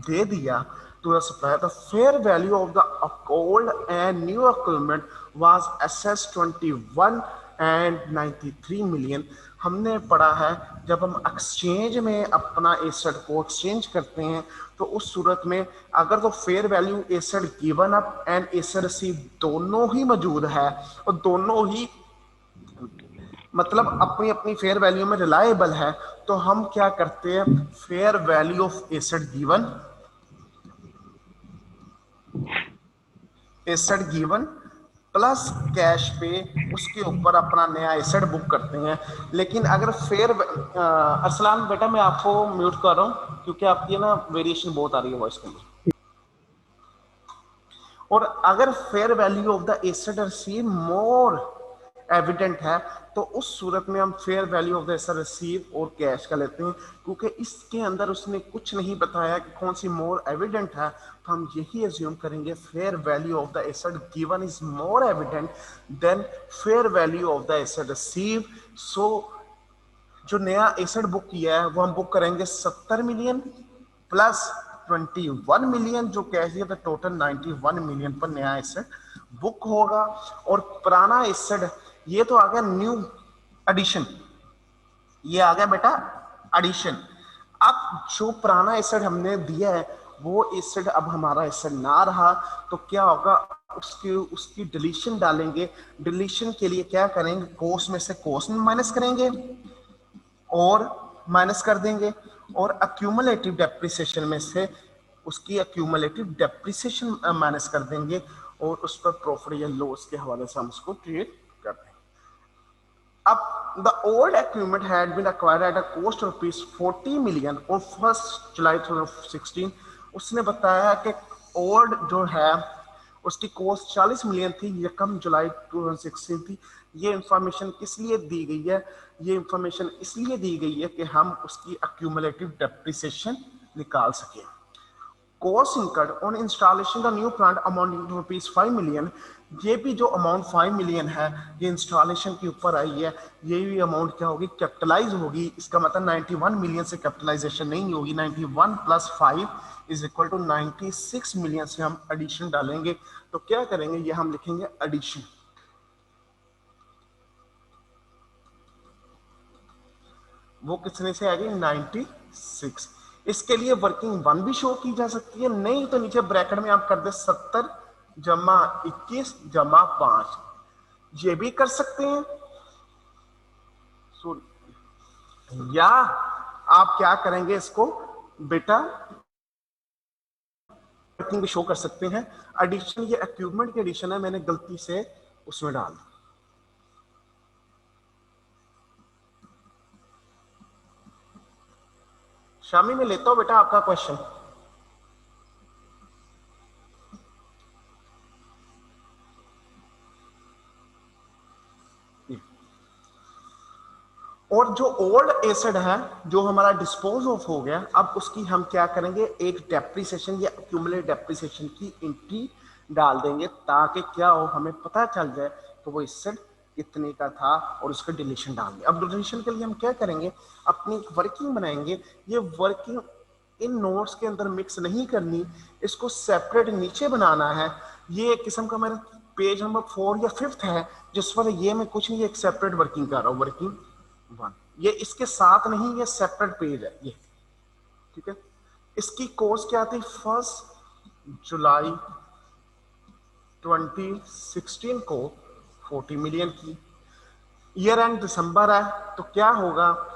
[SPEAKER 2] दे दिया to the supplier। The fair value of the old and new equipment was assessed 21 and 93 million। हमने पढ़ा है जब हम एक्सचेंज में अपना एसेट को एक्सचेंज करते हैं तो उस सूरत में अगर तो fair value asset given up and asset receive दोनों ही मौजूद है और दोनों ही मतलब अपनी अपनी फेयर वैल्यू में रिलायबल है, तो हम क्या करते हैं, fair value of asset given plus cash पे उसके ऊपर अपना नया एसेट बुक करते हैं। लेकिन अगर फेयर अरसलान बेटा मैं आपको म्यूट कर रहा हूँ क्योंकि आपकी ना वेरिएशन बहुत आ रही है वॉइस के अंदर। और अगर fair value of the asset receive more evident है तो उस सूरत में हम fair value of the asset receive और कैश का लेते हैं, क्योंकि इसके अंदर उसने कुछ नहीं बताया कि कौन सी मोर एविडेंट है, तो हम यही एज्यूम करेंगे fair value of the asset given is more evident than fair value of the asset receive. So जो नया एसेट बुक किया है वो हम बुक करेंगे 70 मिलियन प्लस 21 मिलियन जो कैश दिया था, टोटल 91 मिलियन पर नया एसेट बुक होगा। और पुराना एसेट ये तो आ गया न्यू एडिशन, ये आ गया बेटा एडिशन। अब जो पुराना एसेट हमने दिया है वो एसेट अब हमारा एसेट ना रहा तो क्या होगा, उसकी डिलीशन डालेंगे। डिलीशन के लिए क्या करेंगे, कॉस्ट में से कॉस्ट माइनस करेंगे और माइनस कर देंगे और एक्यूमुलेटिव डेप्रिसिएशन में से उसकी एक्यूमुलेटिव डेप्रिसिएशन माइनस कर देंगे और उस पर प्रॉफिट या लॉस के हवाले से हम उसको ट्रीट करते हैं। अब the old equipment had been acquired at a cost of ₹40 million on 1 July 2016। उसने बताया कि ओल्ड जो है उसकी कॉस्ट 40 मिलियन थी, 1 जुलाई 2016 थी। ये इंफॉर्मेशन किस लिए दी गई है? ये इंफॉर्मेशन इसलिए दी गई है कि हम उसकी एक्यूमुलेटिव डेप्रिसिएशन निकाल सकें। Costs incurred on installation the new plant amounting to ₹5 million। ये भी जो अमाउंट 5 मिलियन है ये इंस्टॉलेशन के ऊपर आई है, ये भी अमाउंट क्या होगी? कैपिटलाइज होगी। इसका मतलब 91 मिलियन से कैपिटलाइजेशन नहीं होगी, 91 + 5 = 96 मिलियन से हम एडिशन डालेंगे। तो क्या करेंगे? ये हम लिखेंगे एडिशन। वो कितने से आएगी? 96। इसके लिए वर्किंग 1 भी शो की जा सकती है, नहीं तो नीचे ब्रैकेट में आप कर दे 70 + 21 + 5, ये भी कर सकते हैं। या आप क्या करेंगे? इसको बेटा वर्किंग भी शो कर सकते हैं। एडिशन, ये इक्विपमेंट की एडिशन है, मैंने गलती से उसमें डाल दी। शामी में लेता हूं बेटा आपका क्वेश्चन। और जो ओल्ड एसेड है जो हमारा डिस्पोज ऑफ हो गया, अब उसकी हम क्या करेंगे? एक डेप्रिसिएशन या एक्यूमुलेट डेप्रिसिएशन की एंट्री डाल देंगे ताकि क्या हो, हमें पता चल जाए तो वो एसेड कितने का था और उसका डिलीशन डाल दें। अब डिलीशन के लिए हम क्या करेंगे? अपनी वर्किंग बनाएंगे। ये वर्किंग इन नोट्स के अंदर मिक्स नहीं करनी, इसको सेपरेट नीचे बनाना है। ये एक किस्म का मेरा पेज नंबर 4 या 5 है जिस पर ये मैं कुछ नहीं, एक सेपरेट वर्किंग कर रहा हूँ, वर्किंग 1। ये इसके साथ नहीं, ये सेपरेट पेज है ये, ठीक है। इसकी कॉस्ट क्या थी? 1 जुलाई 2016 को 40 मिलियन की। ईयर एंड दिसंबर है तो क्या होगा?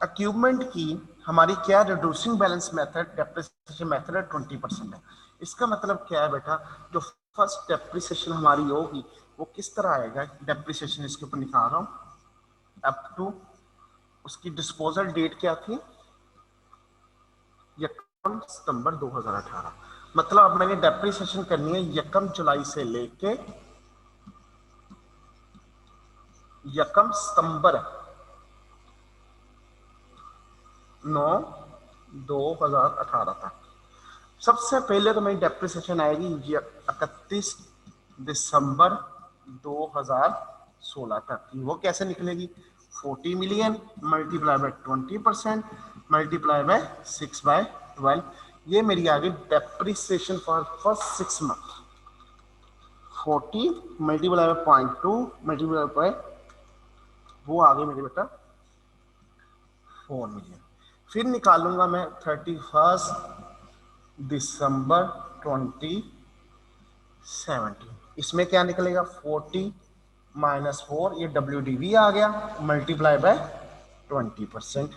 [SPEAKER 2] इक्विपमेंट की हमारी क्या reducing balance method, depreciation method है 20% है। इसका मतलब क्या है बेटा? जो फर्स्ट डेप्रिसिएशन हमारी होगी वो किस तरह आएगा? डेप्रिसिएशन इसके ऊपर निकाल रहा हूं, अप टू उसकी डिस्पोजल डेट क्या थी? 1 सितंबर 2018। मतलब अब मैंने डेप्रिसिएशन करनी है 1 जुलाई से लेके 1 सितंबर 9/2018 तक। सबसे पहले तो मेरी डेप्रिसिएशन आएगी 31 दिसंबर 2016 तक की। वो कैसे निकलेगी? 40 million multiply by 20% multiply by 6/12। ये मेरी आ गई depreciation for first 6 month. 40 multiply by 0.2 multiply by, वो आ गई मेरी बेटा 4 मिलियन। फिर निकालूंगा मैं 31 दिसंबर 2017। इसमें क्या निकलेगा? 40 - 4, ये WDV आ गया, मल्टीप्लाई बाय 20%,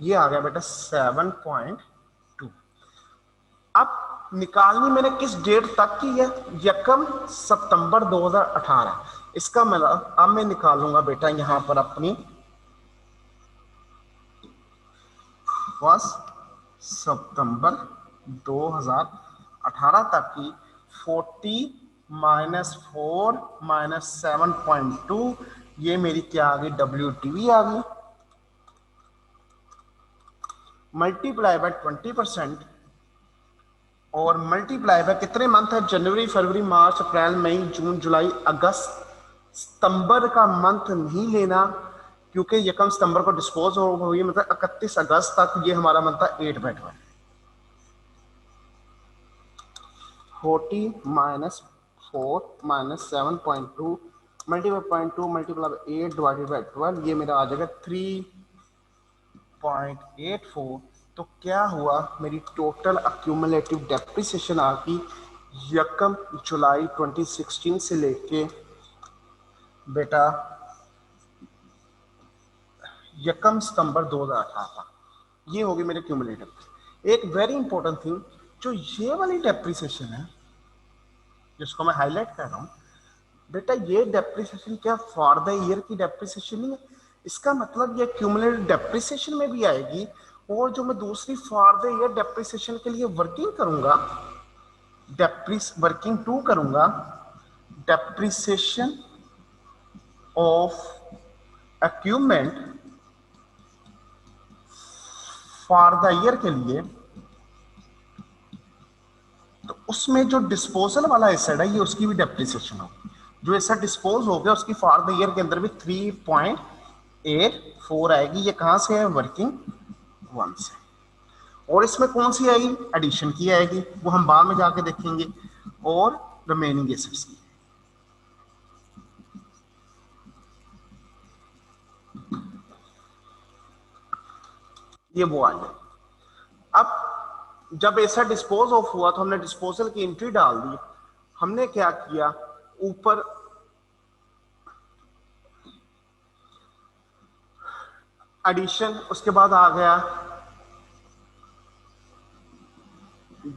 [SPEAKER 2] ये आ गया बेटा 7.2। अब निकालनी मैंने किस डेट तक की है? 1 सितंबर 2018। इसका मतलब अब मैं निकालूंगा बेटा यहां पर अपनी 1 सितंबर 2018 तक की 40 - 4 - 7.2, ये मेरी क्या आ गई? WTV आ गई, मल्टीप्लाई बाय 20% और मल्टीप्लाई बाय कितने मंथ है? जनवरी, फरवरी, मार्च, अप्रैल, मई, जून, जुलाई, अगस्त। सितंबर का मंथ नहीं लेना क्योंकि 1 सितंबर को डिस्पोज हो गई, मतलब 31 अगस्त तक ये हमारा मंथ था 8/12। 40 - 4 - 7.2 मल्टीप्लाई 0.2 मल्टीप्लाई 8/12, ये मेरा आ जाएगा 3.84। तो क्या हुआ? मेरी टोटल एक्यूमुलेटिव डेप्रिसिएशन आ गई 1 जुलाई 2016 से लेके बेटा यकम सितंबर 2018 था। ये होगी मेरे क्यूमुलेटिव। एक वेरी इंपॉर्टेंट थिंग, जो ये वाली डेप्रिसिएशन है जिसको मैं हाईलाइट कर रहा हूं बेटा, ये डेप्रिसिएशन क्या फॉर द ईयर की डेप्रिसिएशन नहीं है, इसका मतलब ये क्यूमुलेटिव डेप्रिसिएशन में भी आएगी। और जो मैं दूसरी फॉर द ईयर डेप्रिसिएशन के लिए वर्किंग करूंगा, वर्किंग 2 करूंगा, depreciation of equipment for the year के लिए, तो उसमें जो डिस्पोजल वाला एसेट है ये उसकी भी डेप्रिसिएशन होगी। जो एसेट डिस्पोज हो गया उसकी फॉर द ईयर के अंदर भी 3.84 आएगी। ये कहां से है? वर्किंग 1 से। और इसमें कौन सी आएगी? एडिशन की आएगी, वो हम बाद में जाके देखेंगे। और रिमेनिंग एसेट्स की। ये वो आ गया। अब जब ऐसा डिस्पोज ऑफ हुआ तो हमने डिस्पोजल की एंट्री डाल दी। हमने क्या किया, ऊपर एडिशन, उसके बाद आ गया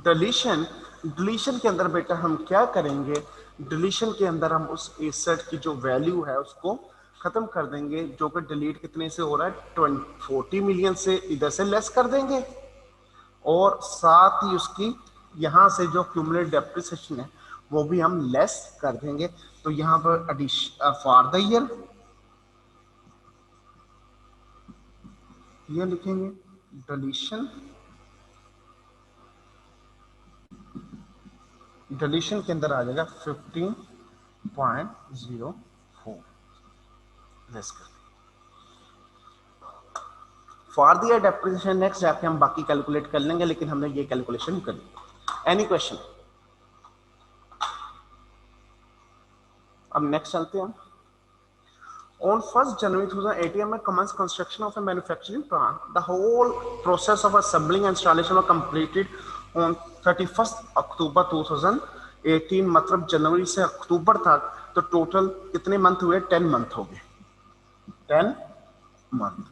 [SPEAKER 2] डिलीशन। डिलीशन के अंदर बेटा हम क्या करेंगे, डिलीशन के अंदर हम उस एसेट की जो वैल्यू है उसको खत्म कर देंगे, जो कि डिलीट कितने से हो रहा है, 40 मिलियन से इधर से लेस कर देंगे। और साथ ही उसकी यहां से जो क्यूमुलेटिव डेप्रिसिएशन है वो भी हम लेस कर देंगे। तो यहां पर एडिशन फॉर द ईयर ये लिखेंगे, डिलीशन, डिलीशन के अंदर आ जाएगा 15.04 लेस कर। For the year depreciation next जाके हम बाकी कैलकुलेट कर लेंगे, लेकिन हमने ये कैलकुलेशन कर ली। Any question? अब नेक्स्ट चलते हैं। On 1st January 2018, I commenced construction of a manufacturing plant. The whole process of assembling and installation was completed on 31st October 2018. मतलब जनवरी से अक्टूबर तक तो टोटल कितने मंथ हुए? 10 मंथ हो गए, 10 month.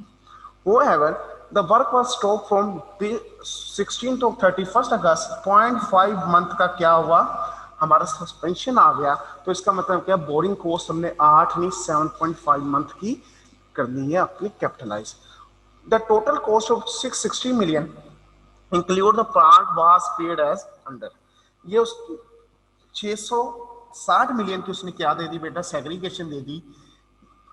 [SPEAKER 2] However, the work was stopped from 16th of 31st August. 0.5 month का क्या हुआ, हमारा सस्पेंशन आ गया। तो इसका मतलब क्या, बोरिंग कॉस्ट हमने 8 नहीं 7.5 मंथ की करनी है अपनी capitalise. The total cost of 660 million include the plant was paid as under. ये उस 660 मिलियन की उसने क्या दे दी बेटा, सेग्रीगेशन दे दी।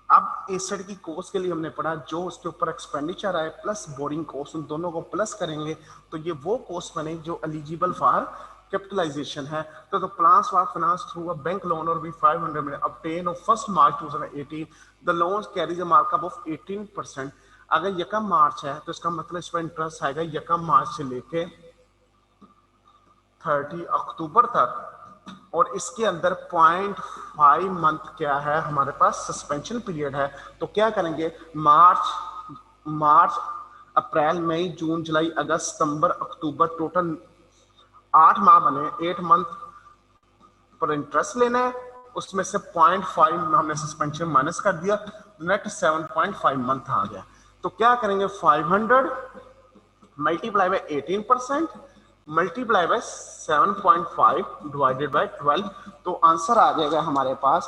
[SPEAKER 2] अब एसेट की कॉस्ट के लिए हमने पढ़ा जो उसके ऊपर एक्सपेंडिचर आए प्लस बोरिंग कॉस्ट, उन दोनों को प्लस करेंगे तो ये वो कॉस्ट बने जो एलिजिबल फॉर कैपिटलाइजेशन है। तो the plans were finance through a bank loan और भी 500 million obtained on 1st March 2018. The loans carries a markup of 18%. अगर यकम मार्च है तो इसका मतलब इस पर इंटरेस्ट आएगा यकम मार्च से लेके 30 अक्टूबर तक। और इसके अंदर 0.5 मंथ क्या है हमारे पास, सस्पेंशन पीरियड है। तो क्या करेंगे, मार्च अप्रैल मई जून जुलाई अगस्त सितंबर अक्टूबर, टोटल 8 माह बने, 8 मंथ पर इंटरेस्ट लेना है। उसमें से 0.5 हमने सस्पेंशन माइनस कर दिया, नेट 7.5 मंथ आ गया। तो क्या करेंगे, 500 multiply by 18% multiply by 7.5 divided by 12। तो आंसर आ जाएगा हमारे पास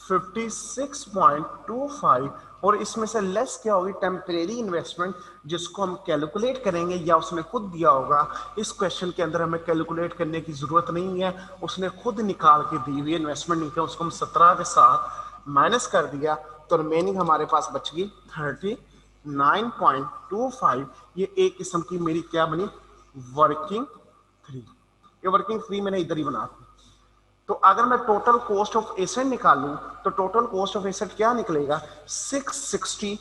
[SPEAKER 2] 56.25। और इसमें से लेस क्या होगी, टेम्परेरी इन्वेस्टमेंट, जिसको हम कैलकुलेट करेंगे या उसने खुद दिया होगा। इस क्वेश्चन के अंदर हमें कैलकुलेट करने की जरूरत नहीं है, उसने खुद निकाल के दी हुई इन्वेस्टमेंट निकला, उसको हम 17 के साथ माइनस कर दिया। तो रिमेनिंग हमारे पास बच गई 39.25। ये एक किस्म की मेरी क्या बनी, वर्किंग 3। ये वर्किंग 3 मैंने इधर ही बना दी। तो अगर मैं टोटल कॉस्ट ऑफ एसेट निकालूं तो टोटल कॉस्ट ऑफ एसेट क्या निकलेगा, 660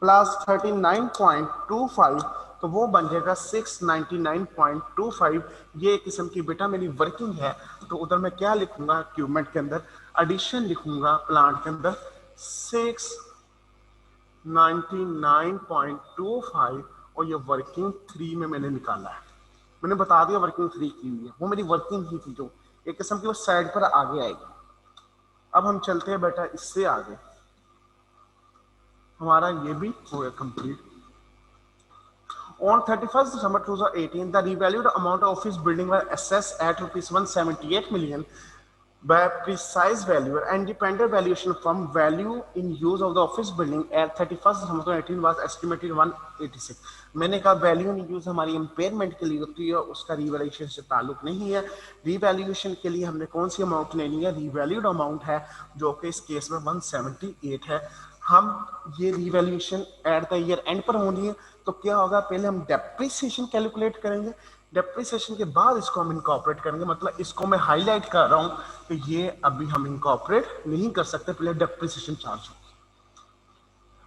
[SPEAKER 2] प्लस 39.25, तो वो बन जाएगा 699.25। ये किस्म की बेटा मेरी वर्किंग है। तो उधर मैं क्या लिखूंगा, इक्विपमेंट के अंदर एडिशन लिखूंगा, प्लांट के अंदर 699.25 और ये वर्किंग 3 में मैंने निकाला है। मैंने बता दिया वर्किंग 3 की हुई है, वो मेरी वर्किंग ही थी, जो एक किस्म की वो साइड पर आगे आएगी। अब हम चलते हैं बेटा इससे आगे, हमारा ये भी हो गया complete. On 31st December 2018, the revalued amount of office building was assessed at rupees 178 million by precise valuer and independent valuation firm. Value in use of the office building at 31st December 2018 was estimated 186. मैंने कहा value in use हमारी impairment के लिए होती है, उसका revaluation से ताल्लुक नहीं है। रिवैल्यूएशन के लिए हमने कौन सी अमाउंट लेनी है, रिवैल्यूड अमाउंट है, जो कि इस केस में 178 है। हम ये revaluation eight the year and पर होनी है, तो क्या होगा, पहले हम डेप्रिसिएशन कैलकुलेट करेंगे, डेप्रिसिएशन के बाद इसको हम इनकॉर्पोरेट करेंगे। मतलब इसको मैं हाईलाइट कर रहा हूं कि ये अभी हम इनकॉर्पोरेट नहीं कर सकते, पहले डेप्रिसिएशन चार्ज हो।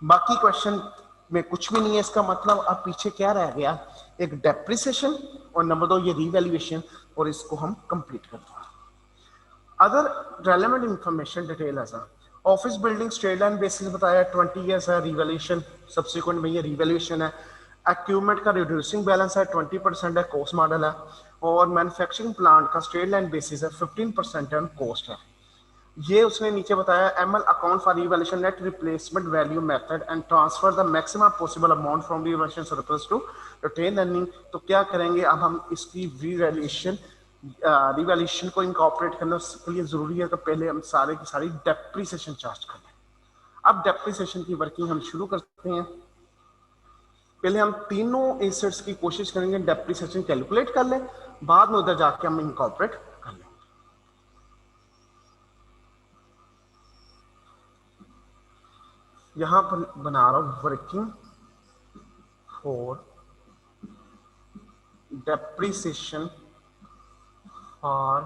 [SPEAKER 2] बाकी क्वेश्चन में कुछ भी नहीं है, इसका मतलब अब पीछे क्या रह गया, एक डेप्रिसिएशन और नंबर 2 ये रिवैल्यूएशन, और इसको हम कंप्लीट करते हैं। अदर रेलेवेंट इंफॉर्मेशन डिटेल ऐसा office building straight line basis बताया 20 ईयर्स है, रिवैल्यूएशन सब्सिक्वेंट में ये रिवैल्यूएशन है। एक्यूमेंट का रिड्यूसिंग बैलेंस है 20% है, कॉस्ट मॉडल है, और मैन्युफैक्चरिंग प्लांट का स्ट्रेट लाइन बेसिस है 15% है, कॉस्ट है। ये उसने नीचे बताया ML account for revaluation net replacement value method and transfer the maximum possible amount from revaluation surplus to retain earning. तो क्या करेंगे, अब हम इसकी रिवैल्यूएशन को इनकॉर्पोरेट करना, उसके लिए जरूरी है कि पहले हम सारे की सारी डेप्रिसिएशन चार्ज कर लें। अब डेप्रिसिएशन की वर्किंग हम शुरू करते हैं। पहले हम तीनों एसेट्स की कोशिश करेंगे डेप्रिसिएशन कैलकुलेट कर लें, बाद में उधर जाके हम इनकॉर्पोरेट कर लें। यहां पर बना रहा हूं वर्किंग फॉर डेप्रिसिएशन और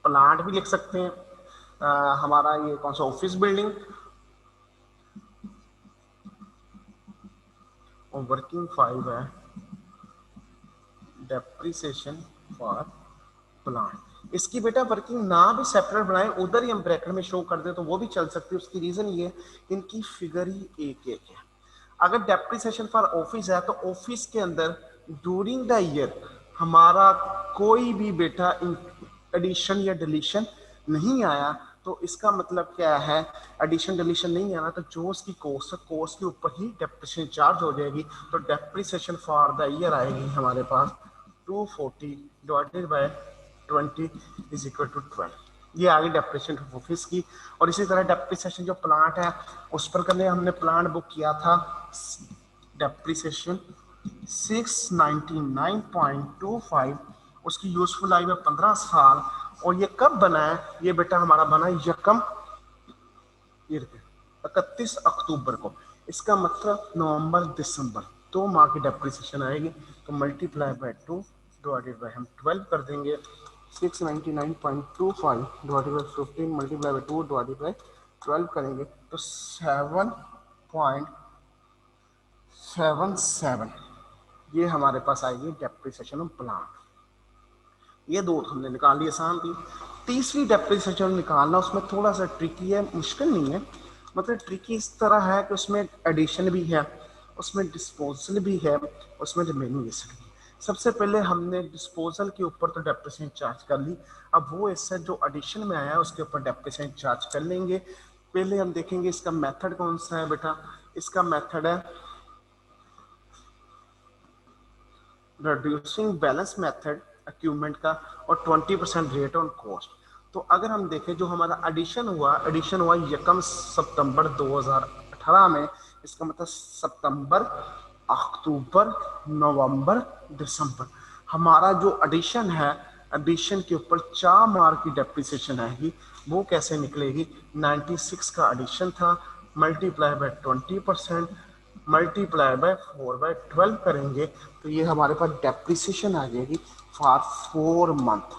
[SPEAKER 2] प्लांट भी लिख सकते हैं। हमारा ये कौन सा ऑफिस बिल्डिंग और वर्किंग 5 है डेप्रिसिएशन फॉर प्लांट। इसकी बेटा वर्किंग ना भी सेपरेट बनाए, उधर ही हम ब्रैकेट में शो कर दे तो वो भी चल सकती है। उसकी रीजन ये इनकी फिगर ही एक एक है। अगर डेप्रिसिएशन फॉर ऑफिस है तो ऑफिस के अंदर ड्यूरिंग द ईयर हमारा कोई भी बेटा एडिशन या डिलीशन नहीं आया, तो इसका मतलब क्या है, एडिशन डिलीशन नहीं आना तो जो उसकी कॉस्ट है, कॉस्ट के ऊपर ही डेप्रिसिएशन चार्ज हो जाएगी। तो डेप्रिसिएशन फॉर द ईयर आएगी हमारे पास 240 divided by 20 is equal to 12। ये आगे डेप्रिसिएशन ऑफिस की। और इसी तरह डेप्रिसिएशन जो प्लांट है उस पर करने हमने प्लांट बुक किया था डेप्रिसिएशन 699.25, उसकी यूजफुल लाइफ है 15 साल। और ये कब बना है, ये बेटा हमारा बना यकम 31 अक्टूबर को। इसका मतलब नवंबर दिसंबर 2 माह की डेप्रिसिएशन आएगी। तो मल्टीप्लाई बाय 2 डिवाइडेड बाय हम 12 कर देंगे। 699.25 divided by 15 multiply by 2 divided by 12 करेंगे तो 7.77 ये हमारे पास आएगी डेप्रिसिएशन ऑफ प्लांट। ये दो हमने निकाल ली, आसान थी। तीसरी डेप्रिसिएशन निकालना उसमें थोड़ा सा ट्रिकी है, मुश्किल नहीं है, मतलब ट्रिकी इस तरह है कि उसमें एडिशन भी है, उसमें डिस्पोजल भी है, उसमें रिमेनिंग एसेट भी। सबसे पहले हमने डिस्पोजल के ऊपर तो डेप्रिसिएशन चार्ज कर ली। अब वो एसेट जो एडिशन में आया है उसके ऊपर डेप्रिसिएशन चार्ज कर लेंगे। पहले हम देखेंगे इसका मेथड कौन सा है बेटा। इसका मेथड है रिड्यूसिंग बैलेंस मेथड एक्यूमेंट का और 20% रेट ऑन कॉस्ट। तो अगर हम देखें जो हमारा एडिशन हुआ यकम सितंबर 2018 में, इसका मतलब सितंबर, अक्टूबर, नवंबर, दिसंबर। हमारा जो एडिशन है, एडिशन के ऊपर 4 मार्क की डेप्रिसिएशन आएगी। वो कैसे निकलेगी, 96 का एडिशन था, मल्टीप्लाई बाय 20% मल्टीप्लाई बाय 4/12 करेंगे तो ये हमारे पास डेप्रिसिएशन आ जाएगी फॉर 4 मंथ।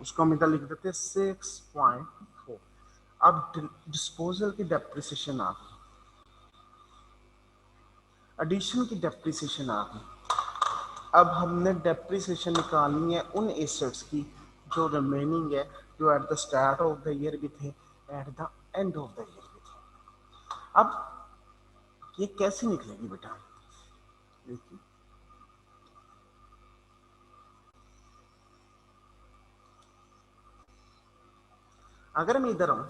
[SPEAKER 2] उसको हम इधर लिख देते हैं 6.4। अब डिस्पोजल की डेप्रिसिएशन आ गई, एडिशन की डेप्रिसिएशन आ गई। अब हमने डेप्रिसिएशन निकालनी है उन एसेट्स की जो रिमेनिंग है, जो at the start of the year भी थे, at the end of the year भी थे। अब ये कैसे निकलेगी बेटा, देखिए अगर मैं इधर हूं,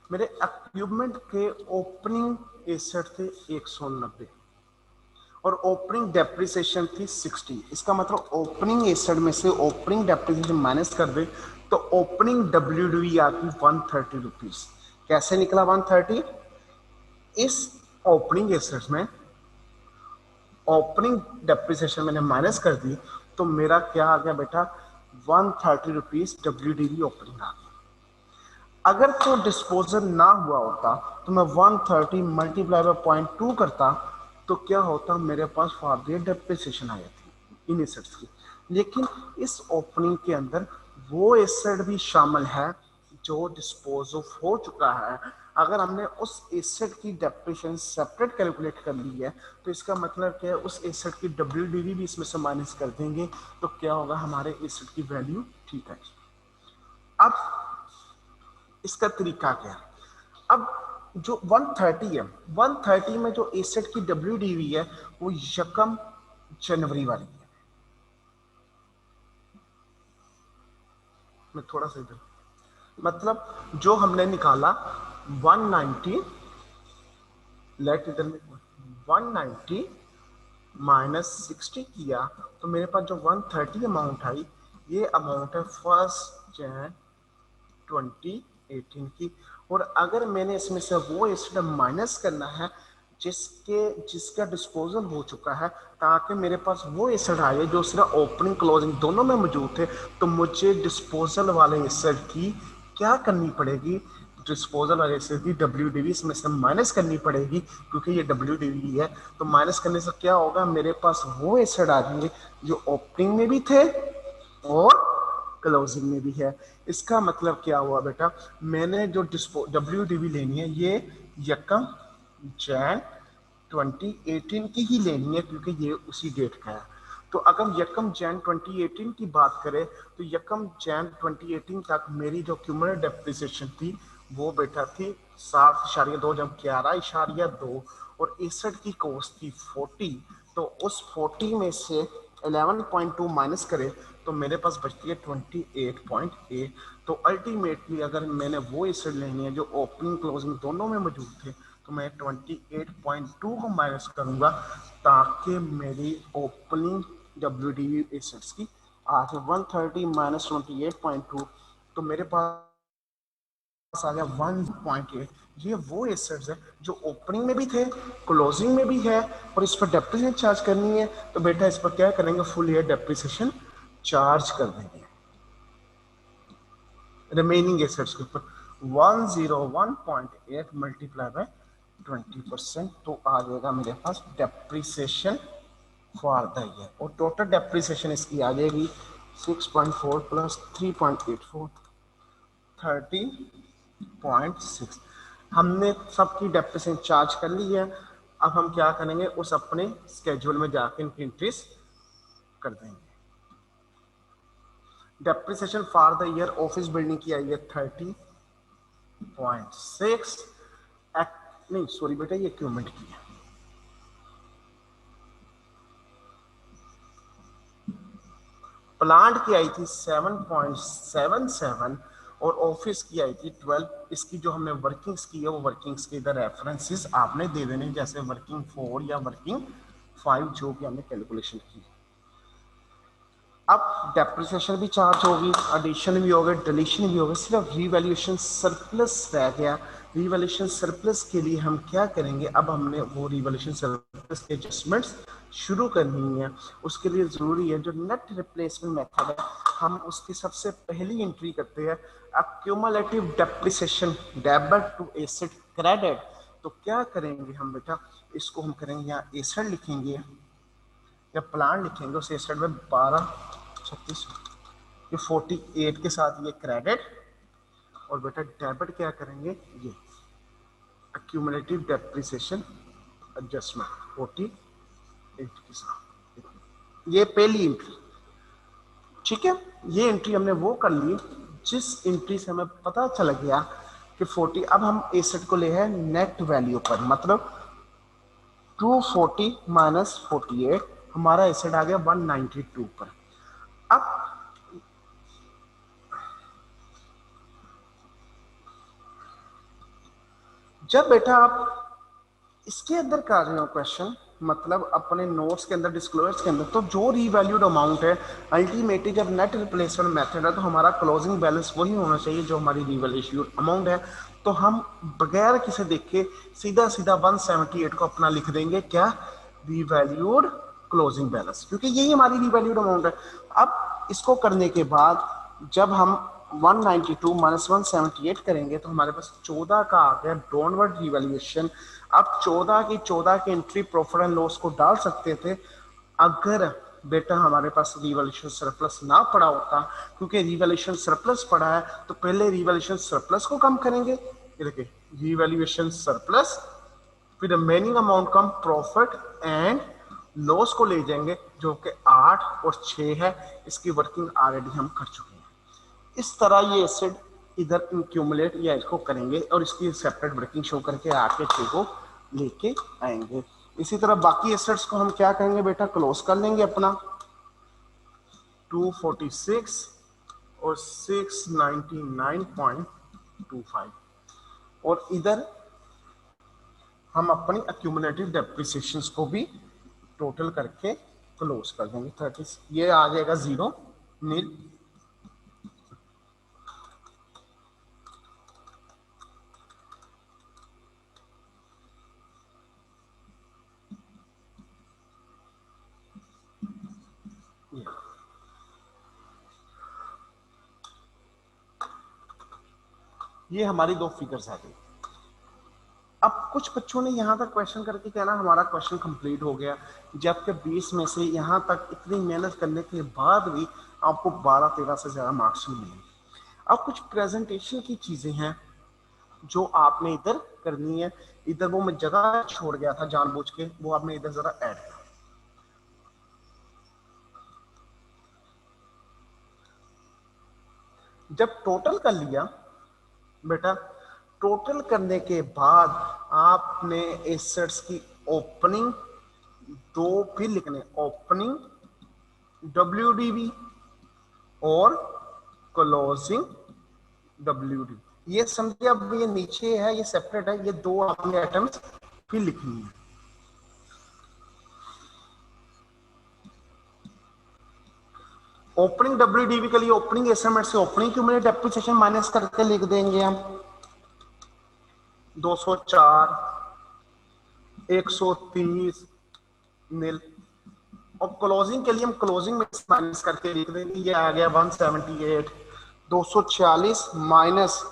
[SPEAKER 2] मेरे इक्विपमेंट के ओपनिंग एसेट थे 190 और ओपनिंग डेप्रिसिएशन थी 60। इसका मतलब ओपनिंग एसेट में से ओपनिंग डेप्रिसिएशन माइनस कर दे तो ओपनिंग WDV आती 130 रुपीज। कैसे निकला 130? इस ओपनिंग एसेट में ओपनिंग डेप्रिसिएशन मैंने माइनस कर दी तो मेरा क्या आ गया बेटा, 130 रुपीज WDV ओपनिंग आ गया। अगर तो डिस्पोजल ना हुआ होता तो मैं 130 मल्टीप्लाई बाय 0.2 करता तो क्या होता, मेरे पास फार्दर डेप्रिसिएशन आ जाती इन एसेट्स की। लेकिन इस ओपनिंग के अंदर वो एसेट भी शामिल है जो डिस्पोज ऑफ हो चुका है। अगर हमने उस एसेट की डेप्रिसिएशन सेपरेट कैलकुलेट कर ली है तो इसका मतलब क्या है, उस एसेट की WDV भी इसमें से माइनस कर देंगे तो क्या होगा, हमारे एसेट की वैल्यू ठीक है। अब इसका तरीका क्या है, अब जो 130 है, 130 में जो एसेट की WDV है वो 1 जनवरी वाली है। मैं थोड़ा सा इधर, मतलब जो हमने निकाला 190, लेट इधर में 190 माइनस 60 किया तो मेरे पास जो 130 अमाउंट आई, ये अमाउंट है 1 जनवरी 2018 की। और अगर मैंने इसमें से वो एसेट माइनस करना है जिसका डिस्पोजल हो चुका है, ताकि मेरे पास वो एसेट आए जो सिर्फ ओपनिंग क्लोजिंग दोनों में मौजूद थे, तो मुझे डिस्पोजल वाले एसेट की क्या करनी पड़ेगी, डिस्पोजल वाले एसेट की WDV इसमें से माइनस करनी पड़ेगी, क्योंकि ये WDV है। तो माइनस करने से क्या होगा, मेरे पास वो एसेट आ जाएंगे जो ओपनिंग में भी थे और क्लोजिंग में भी है। इसका मतलब क्या हुआ बेटा, मैंने जो WDV लेनी है ये 1 जनवरी 2018 की ही लेनी है, क्योंकि ये उसी डेट का है। तो अगर 1 जनवरी 2018 की बात करें तो 1 जनवरी 2018 तक मेरी जो क्यूमुलेटिव डेप्रिसिएशन थी वो बेटा थी 7.2 जब 11.2 और एसेट की कॉस्ट थी 40। तो उस 40 में से 11.2 माइनस करें तो मेरे पास बचती है 28.8। तो अल्टीमेटली अगर मैंने वो एसेट लेनी है जो ओपनिंग क्लोजिंग दोनों में मौजूद थे तो मैं 28.2 को माइनस करूंगा ताकि मेरी ओपनिंग WDV एसेट्स की आज 130 माइनस 28.2 तो मेरे पास आ गया 1.8। ये वो एसेट्स है जो ओपनिंग में भी थे, क्लोजिंग में भी है और इस पर डेप्रिसिएशन चार्ज करनी है। तो बेटा इस पर क्या करेंगे, फुल ईयर डेप्रिसिएशन चार्ज कर देंगे रिमेनिंग एसेट्स के ऊपर 101.8 मल्टीप्लाई बाय 20%। तो आ जाएगा मेरे पास डेप्रिसिएशन फॉर द ईयर और टोटल डेप्रिसिएशन इसकी आ जाएगी 6.4 प्लस 3.84 30.6। हमने सबकी डेप्रिसिएशन चार्ज कर ली है। अब हम क्या करेंगे, उस अपने स्केड्यूल में जाके इनकी एंट्रीज कर देंगे। Depreciation for the year office building की आई है 30.6 नहीं सॉरी बेटा ये इक्विपमेंट की है। प्लांट की आई थी 7.77 और ऑफिस की आई थी 12। इसकी जो हमने वर्किंग्स की है वो वर्किंग्स के इधर रेफरेंसेस आपने दे देने, जैसे वर्किंग 4 या वर्किंग 5 जो भी हमने कैलकुलेशन की। अब डेप्रिसिएशन भी चार्ज होगी, एडिशन भी होगा, डिलीशन भी होगा, सिर्फ रीवैल्यूएशन सरप्लस रह गया। रीवैल्यूएशन सरप्लस के लिए हम क्या करेंगे, अब हमने वो रीवैल्यूएशन सरप्लस के एडजस्टमेंट्स शुरू करनी है। उसके लिए ज़रूरी है जो नेट रिप्लेसमेंट मेथड है, हम उसकी सबसे पहली एंट्री करते हैं accumulative depreciation debit to asset credit. तो क्या करेंगे हम बेटा, इसको हम करेंगे यहाँ एसेट लिखेंगे या प्लान लिखेंगे, उस एसेट में 1236 ये 48 के साथ ये क्रेडिट और बेटा डेबिट क्या करेंगे, ये एक्यूमुलेटिव डेप्रिसिएशन एडजस्टमेंट 48 के साथ। ये पहली एंट्री, ठीक है। ये एंट्री हमने वो कर ली जिस एंट्री से हमें पता चल गया कि 40। अब हम एसेट को ले हैं नेट वैल्यू पर, मतलब 240 माइनस 48 हमारा एसेट आ गया 192 पर। अब जब बेटा आप इसके अंदर कर रहे हो क्वेश्चन, मतलब अपने नोट्स के अंदर, डिस्क्लोजर्स के अंदर, तो जो रीवैल्यूड अमाउंट है अल्टीमेटली जब नेट रिप्लेसमेंट मेथड है तो हमारा क्लोजिंग बैलेंस वही होना चाहिए जो हमारी रीवैल्यूड अमाउंट है। तो हम बगैर किसे देखे सीधा सीधा 178 को अपना लिख देंगे क्या, रीवैल्यूड क्लोजिंग बैलेंस, क्योंकि यही हमारी रीवैल्यूड अमाउंट है। अब इसको करने के बाद जब हम 192 माइनस 178 करेंगे तो हमारे पास 14 का आ गया डाउनवर्ड रिवैल्यूएशन। अब 14 की एंट्री प्रॉफिट एंड लॉस को डाल सकते थे अगर बेटा हमारे पास रिवैल्यूएशन सरप्लस ना पड़ा होता, क्योंकि रिवैल्यूएशन सरप्लस पड़ा है तो पहले रिवैल्यूएशन सरप्लस को कम करेंगे, ये देखिए रिवैल्यूएशन सरप्लस, फिर remaining amount come profit and loss को ले जाएंगे जो कि 8 और 6 है। इसकी वर्किंग ऑलरेडी हम कर चुके हैं। इस तरह ये एसिड इधर इंक्यूमुलेट या इसको करेंगे और इसकी सेपरेट वर्किंग शो करके 8 के 6 को लेके आएंगे। इसी तरह बाकी एसिड्स को हम क्या करेंगे बेटा, क्लोज कर लेंगे अपना 246 और 699.25 और इधर हम अपनी एक्यूमुलेटिव डेप्रिसिएशंस को भी टोटल करके क्लोज कर देंगे 30, ये आ जाएगा 0 नील। ये हमारी दो फिगर्स आ गई। अब कुछ बच्चों ने यहाँ तक क्वेश्चन करके कहना हमारा क्वेश्चन कंप्लीट हो गया, जबकि 20 में से यहाँ तक इतनी मेहनत करने के बाद भी आपको 12-13 से ज़्यादा मार्क्स नहीं मिले। अब कुछ प्रेजेंटेशन की चीज़ें हैं जो आपने इधर करनी है। इधर वो मैं जगह छोड़ गया था जानबूझ के, वो आपने इधर ज़रा ऐड कर। जब टोटल कर लिया बेटा, टोटल करने के बाद आपने एसेट्स की ओपनिंग दो फिर लिखने, ओपनिंग WDV और क्लोजिंग WD। ये समझिए अब ये नीचे है, ये सेपरेट है, ये दो आपने आइटम्स फिर लिखनी है। ओपनिंग WDV के लिए ओपनिंग एस्टिमेट से ओपनिंग क्यूमुलेटेड डेप्रिसिएशन माइनस करके लिख देंगे हम 204, 130 नील। और क्लोजिंग के लिए हम क्लोजिंग में माइनस करके लिख देंगे, ये आ गया 178, 240 माइनस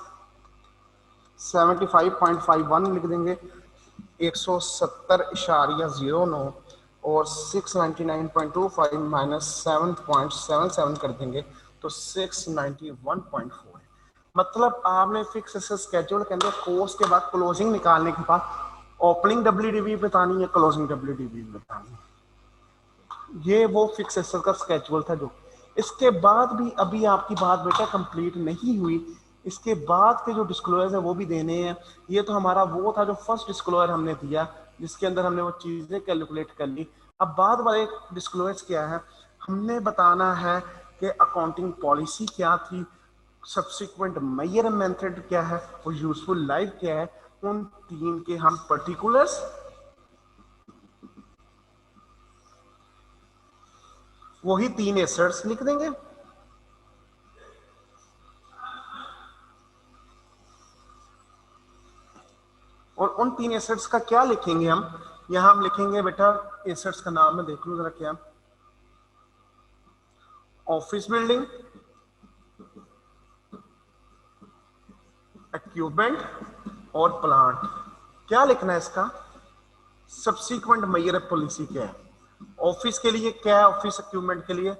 [SPEAKER 2] 75.51 लिख देंगे, 170.09 और 699.25 माइनस 7.77 कर देंगे तो 691.4 है। मतलब आपने फिक्स एसेट स्केड्यूल के अंदर कोर्स के बाद क्लोजिंग निकालने के बाद ओपनिंग WDV बतानी है, क्लोजिंग WDV बतानी है। ये वो फिक्स एसेट का स्केड्यूल था जो। इसके बाद भी अभी आपकी बात बेटा कंप्लीट नहीं हुई, इसके बाद के जो डिस्क्लोजर है वो भी देने हैं। ये तो हमारा वो था जो फर्स्ट डिस्क्लोजर हमने दिया जिसके अंदर हमने वो चीजें कैलकुलेट कर ली। अब बाद वाले डिस्क्लोजर्स क्या है, हमने बताना है कि अकाउंटिंग पॉलिसी क्या थी, सब्सिक्वेंट मेजर मेथड क्या है और यूजफुल लाइफ क्या है। उन तीन के हम पर्टिकुलर्स वही तीन एसेट्स लिख देंगे। और उन तीन एसेट्स का क्या लिखेंगे हम, यहां हम लिखेंगे बेटा, एसेट्स का नाम है देख लो जरा क्या, ऑफिस बिल्डिंग, इक्विपमेंट और प्लांट। क्या लिखना है इसका, सब्सिक्वेंट मेजर पॉलिसी क्या है। ऑफिस के लिए क्या है, ऑफिस इक्विपमेंट के लिए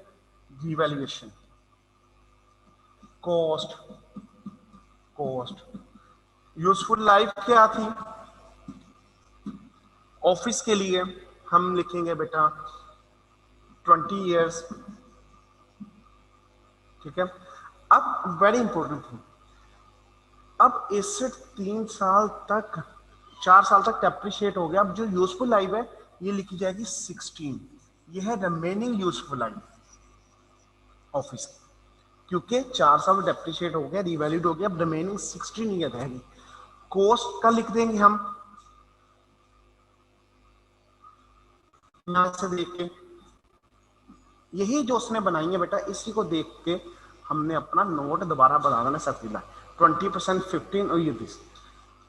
[SPEAKER 2] रिवैल्यूएशन, कॉस्ट, यूजफुल लाइफ क्या थी ऑफिस के लिए, हम लिखेंगे बेटा 20 इयर्स, ठीक है। अब वेरी इंपॉर्टेंट थिंग, अब एसेट 3 साल तक 4 साल तक डेप्रिशिएट हो गया। अब जो यूजफुल लाइफ है ये लिखी जाएगी 16, ये है रिमेनिंग यूजफुल लाइफ ऑफिस की, क्योंकि 4 साल डेप्रिशिएट हो गया, रिवैल्यूड हो गया, अब रिमेनिंग 16 ईयर रहेगी। कॉस्ट का लिख देंगे हम, यहां से देख के यही जो उसने बनाई है बेटा, इसी को देख के हमने अपना नोट दोबारा बना देना सर्कुलर 20%, 15 और ये 20।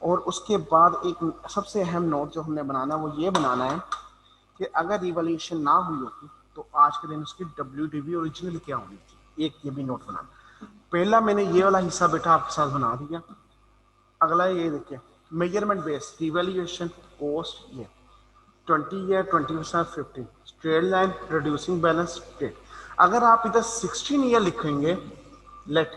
[SPEAKER 2] और उसके बाद एक सबसे अहम नोट जो हमने बनाना है वो ये बनाना है कि अगर रिवॉल्यूशन ना हुई होती तो आज के दिन उसकी WDV ओरिजिनल क्या होनी थी, एक ये भी नोट बनाना। पहला मैंने ये वाला हिस्सा बेटा आपके साथ बना दिया। अगला ये देखिए मेजरमेंट बेस रिवैल्यूएशन कॉस्ट, ये 20 year 20%, 15 straight line reducing balance date. अगर आप इधर 16 ईयर लिखेंगे लेट,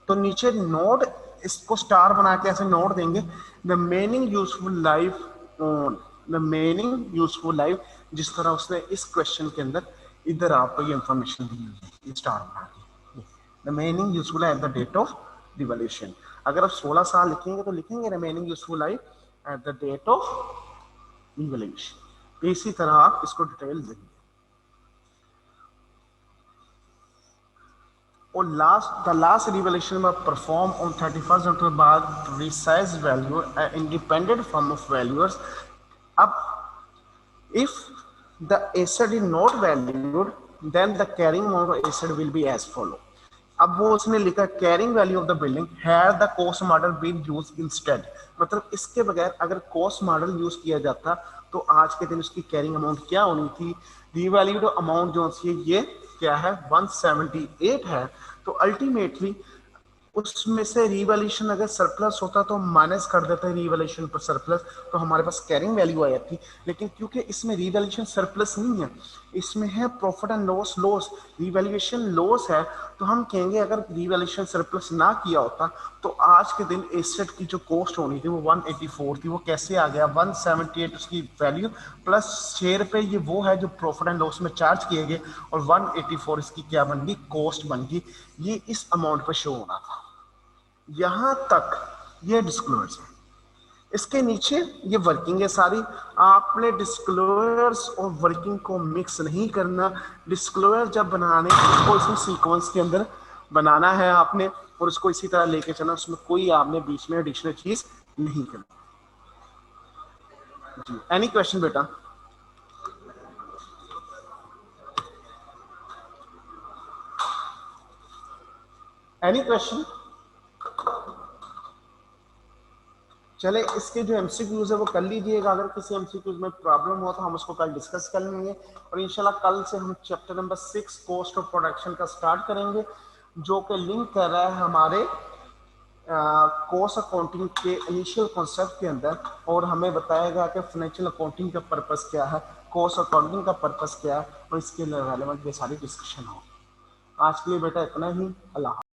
[SPEAKER 2] तो नीचे नोट इसको स्टार बना के ऐसे नोट देंगे, the remaining useful life on the remaining useful life, जिस तरह उसने इस क्वेश्चन के अंदर इधर आपको ये इंफॉर्मेशन दी है स्टार बना के, the remaining useful at the date of revolution. अगर आप 16 साल लिखेंगे तो लिखेंगे remaining useful life at the date of revolution. इसी तरह आप इसको डिटेल देंगे। और the last revolution perform on 31st October बाद precise value independent from of valuers. अब if the asset is not valued then the carrying amount of asset will be as follow। अब वो उसने लिखा carrying value of the building had the cost model been use instead, मतलब इसके बगैर अगर cost model use किया जाता तो आज के दिन उसकी कैरिंग अमाउंट क्या होनी थी, रीवैल्यूड अमाउंट जो ये क्या है 178 है। तो अल्टीमेटली उसमें से रिवैल्यूएशन अगर सरप्लस होता तो माइनस कर देते रिवैल्यूएशन पर सरप्लस, तो हमारे पास कैरिंग वैल्यू आ जाती। लेकिन क्योंकि इसमें रिवैल्यूएशन सरप्लस नहीं है, इसमें है profit and loss, revaluation loss है, तो हम कहेंगे अगर रिवैल्यूएशन सरप्लस ना किया होता तो आज के दिन एसेट की जो कॉस्ट होनी थी वो 184 थी, वो कैसे आ गया 178 उसकी वैल्यू प्लस 6 रुपये ये वो है जो प्रॉफिट एंड लॉस में चार्ज किए गए, और 184 इसकी क्या बन गई कॉस्ट बन गई। ये इस अमाउंट पर शो होना था। यहां तक ये डिस्क्लोजर्स है, इसके नीचे ये वर्किंग है सारी। आपने डिस्क्लोजर्स और वर्किंग को मिक्स नहीं करना। डिस्क्लोजर जब बनाने उसको इसी सीक्वेंस के अंदर बनाना है आपने, और उसको इसी तरह लेके चलना, उसमें कोई आपने बीच में एडिशनल चीज नहीं करनी जी। एनी क्वेश्चन बेटा? Any question? चले इसके जो एमसीक्यूज है वो कर लीजिएगा। अगर किसी एमसीक्यूज में प्रॉब्लम हो तो हम उसको कल डिस्कस कर लेंगे, और इंशाल्लाह कल से हम chapter number 6 cost of production का स्टार्ट करेंगे, जो कि लिंक कर रहा है हमारे कॉस्ट अकाउंटिंग के इनिशियल कॉन्सेप्ट के अंदर, और हमें बताएगा कि फाइनेंशियल अकाउंटिंग का पर्पस क्या है, कॉस्ट अकाउंटिंग का पर्पस क्या है, और इसके रिलेवेंट ये सारी डिस्कशन होगी। आज के लिए बेटा इतना ही। अल्लाह।